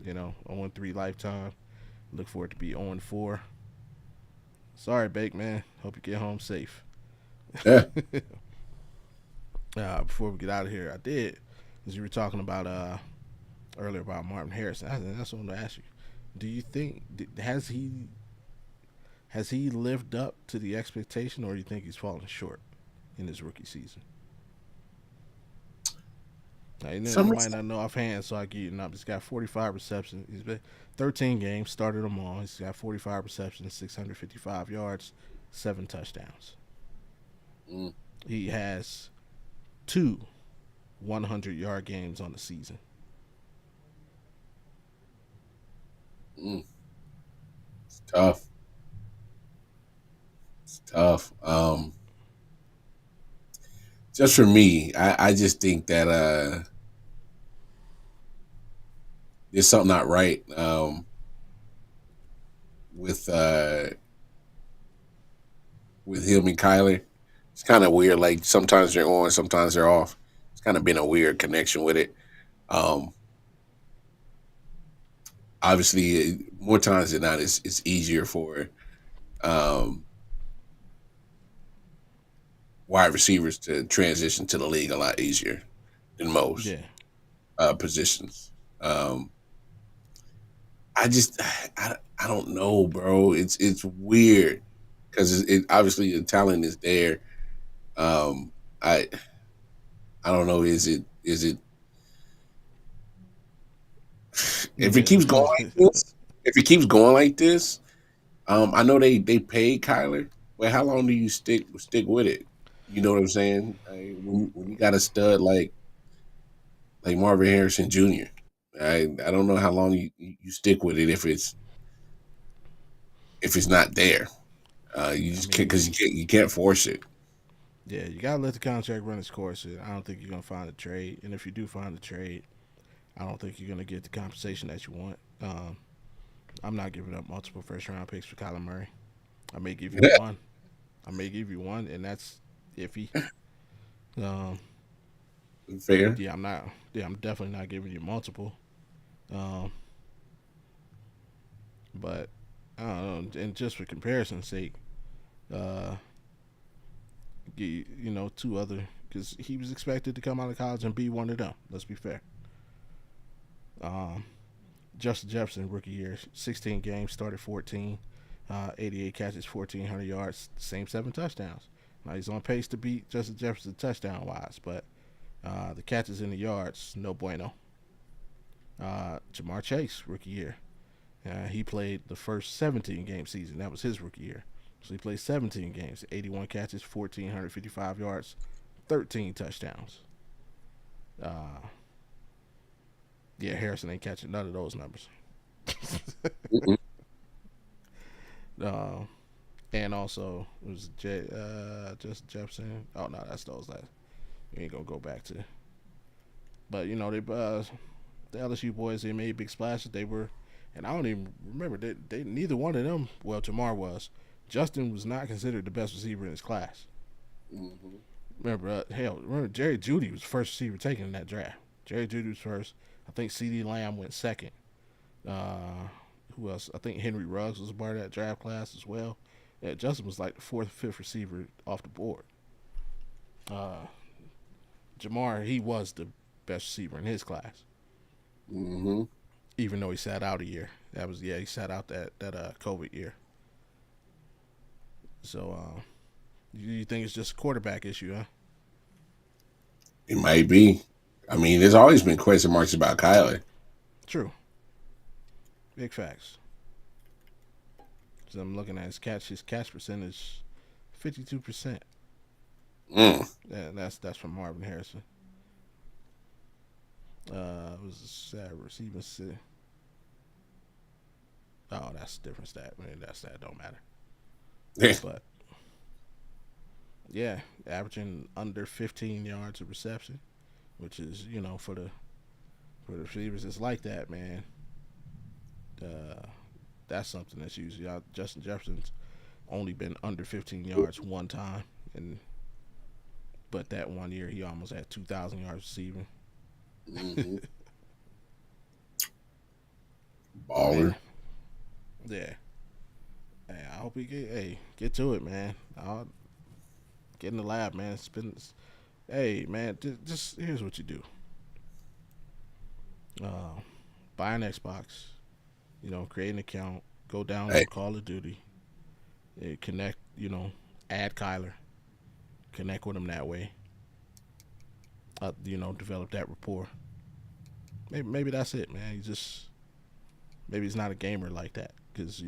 0-3 lifetime. Look for it to be 0-4. Sorry, Bake, man. Hope you get home safe.
Yeah.
Before we get out of here, I did, as you were talking about earlier about Martin Harrison. That's what I want to ask you. Do you think has he lived up to the expectation, or do you think he's fallen short in his rookie season? Now, you
Summer.
might not know offhand, so I give you a number. He's got 45 receptions. He's been 13 games, started them all. He's got 45 receptions, 655 yards, 7 touchdowns.
Mm.
He has two 100-yard games on the season.
Mm. It's tough. It's tough. Just for me, I just think that there's something not right with uh, with him and Kyler. It's kind of weird. Like sometimes they're on, sometimes they're off. It's kind of been a weird connection with it. Um, Obviously, more times than not, it's easier for um, wide receivers to transition to the league a lot easier than most
Yeah,
positions. I just I don't know, bro. It's weird because obviously the talent is there. Um, I I don't know. Is it if it
yeah,
keeps going like this? If it keeps going like this, I know they paid Kyler, but how long do you stick with it? You know what I'm saying? When you got a stud like Marvin Harrison Jr., I don't know how long you stick with it if it's not there. You
I
just can't because
mean,
you can't force it.
yeah, you gotta let the contract run its course. I don't think you're gonna find a trade, and if you do find a trade, I don't think you're gonna get the compensation that you want. I'm not giving up multiple first round picks for Kyler Murray. I may give you one. I may give you one, and that's iffy. Um,
Fair.
yeah, I'm not. Yeah, I'm definitely not giving you multiple. Um, but I don't know. And just for comparison's sake, uh, two other because he was expected to come out of college and be one of them. Let's be fair. Um, Justin Jefferson, rookie year, 16 games, started 14, 88 catches, 1,400 yards, same 7 touchdowns. Now he's on pace to beat Justin Jefferson touchdown wise, but the catches in the yards, no bueno. Jamar Chase, rookie year. He played the first 17 game season. That was his rookie year. So he played 17 games, 81 catches, 1,455 yards, 13 touchdowns. Uh, yeah, Harrison ain't catching none of those numbers. uh, and also, it was Justin Jefferson. Oh, no, that's those last. We ain't going to go back to. But, the LSU boys, they made big splashes. They were, and I don't even remember, they neither one of them, well, Jamar was. Justin was not considered the best receiver in his class.
Mm-hmm.
Remember Jerry Jeudy was the first receiver taken in that draft. Jerry Jeudy was first. I think CeeDee Lamb went second. Who else? I think Henry Ruggs was a part of that draft class as well. Yeah, Justin was like the fourth, fifth receiver off the board. Jamar, he was the best receiver in his class.
Mm-hmm.
Even though he sat out a year. He sat out that COVID year. So, you think it's just a quarterback issue, huh?
It might be. I mean, there's always been question marks about Kyler.
True. Big facts. So I'm looking at his catch percentage, 52%.
Mm.
Yeah, that's from Marvin Harrison. It was a receiving stat. Oh, that's a different stat. I mean, that stat don't matter.
Yeah.
But yeah, averaging under 15 yards of reception, which is for the receivers, it's like that, man. That's something that's usually out. Justin Jefferson's only been under 15 yards one time, but that one year he almost had 2,000 yards receiving.
Mm-hmm. Baller.
Yeah. Hey, I hope he get to it, man. I'll get in the lab, man. Hey, man, just here's what you do. Buy an Xbox. Create an account. Go download Call of Duty. Connect. Add Kyler. Connect with him that way. Develop that rapport. Maybe that's it, man. Maybe he's not a gamer like that because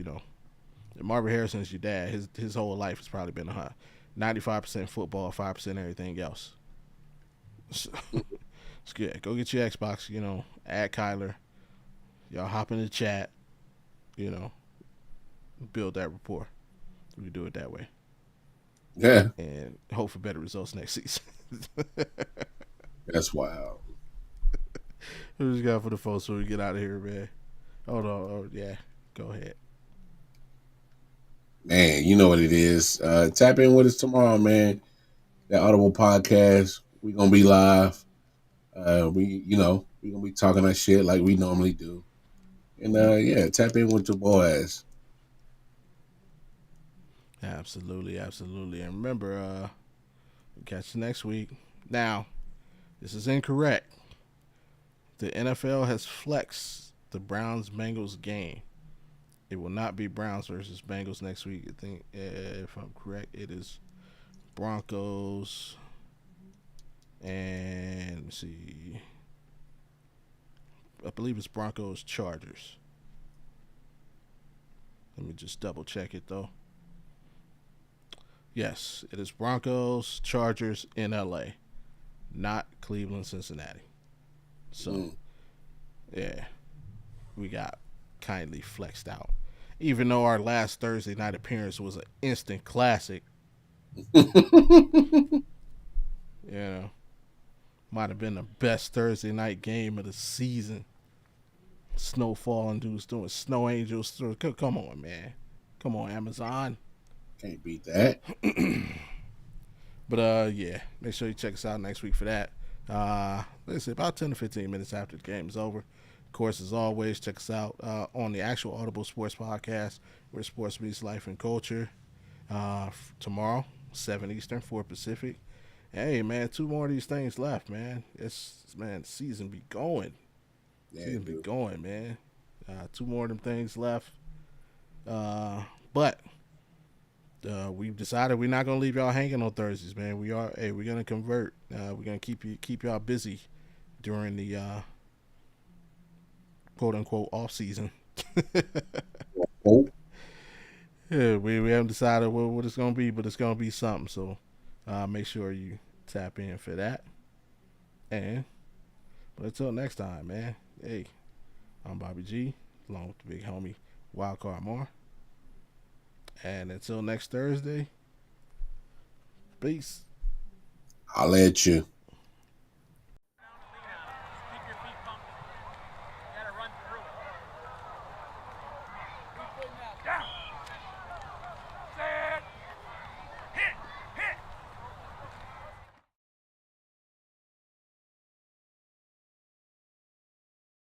Marvin Harrison is your dad. His whole life has probably been 95% football, 5% everything else. So, it's good. Go get your Xbox. Add Kyler. Y'all hop in the chat. Build that rapport. We do it that way.
Yeah.
And hope for better results next season.
That's wild.
Who's got for the folks so we get out of here, man? Hold on. Oh, yeah. Go ahead.
Man, you know what it is. Tap in with us tomorrow, man. That Audible Podcast. We're going to be live. We're going to be talking our shit like we normally do. And, tap in with your boys.
Absolutely, absolutely. And remember, we'll catch you next week. Now, this is incorrect. The NFL has flexed the Browns-Bengals game. It will not be Browns versus Bengals next week. I think, if I'm correct, it is Broncos and let me see. I believe it's Broncos Chargers. Let me just double check it though. Yes, it is Broncos Chargers in LA, not Cleveland Cincinnati. So, yeah, we got kindly flexed out. Even though our last Thursday night appearance was an instant classic, might have been the best Thursday night game of the season. Snow falling, dudes doing snow angels. Come on, man. Come on, Amazon.
Can't beat that.
But yeah, make sure you check us out next week for that. Let's say about 10 to 15 minutes after the game is over. Of course, as always, check us out on the actual Audible Sports Podcast, where sports meets life and culture. Tomorrow, 7 Eastern, 4 Pacific. Hey man, 2 more of these things left, man. Season be going.
Yeah,
Season be going, man. 2 more of them things left. But we've decided we're not gonna leave y'all hanging on Thursdays, man. We're gonna convert. We're gonna keep y'all busy during the quote unquote off season.
Oh,
Yeah, we haven't decided what it's gonna be, but it's gonna be something. So make sure you tap in for that. And but until next time, man. Hey, I'm Bobby G, along with the big homie Wildcard Mar. And until next Thursday, peace.
I'll let you.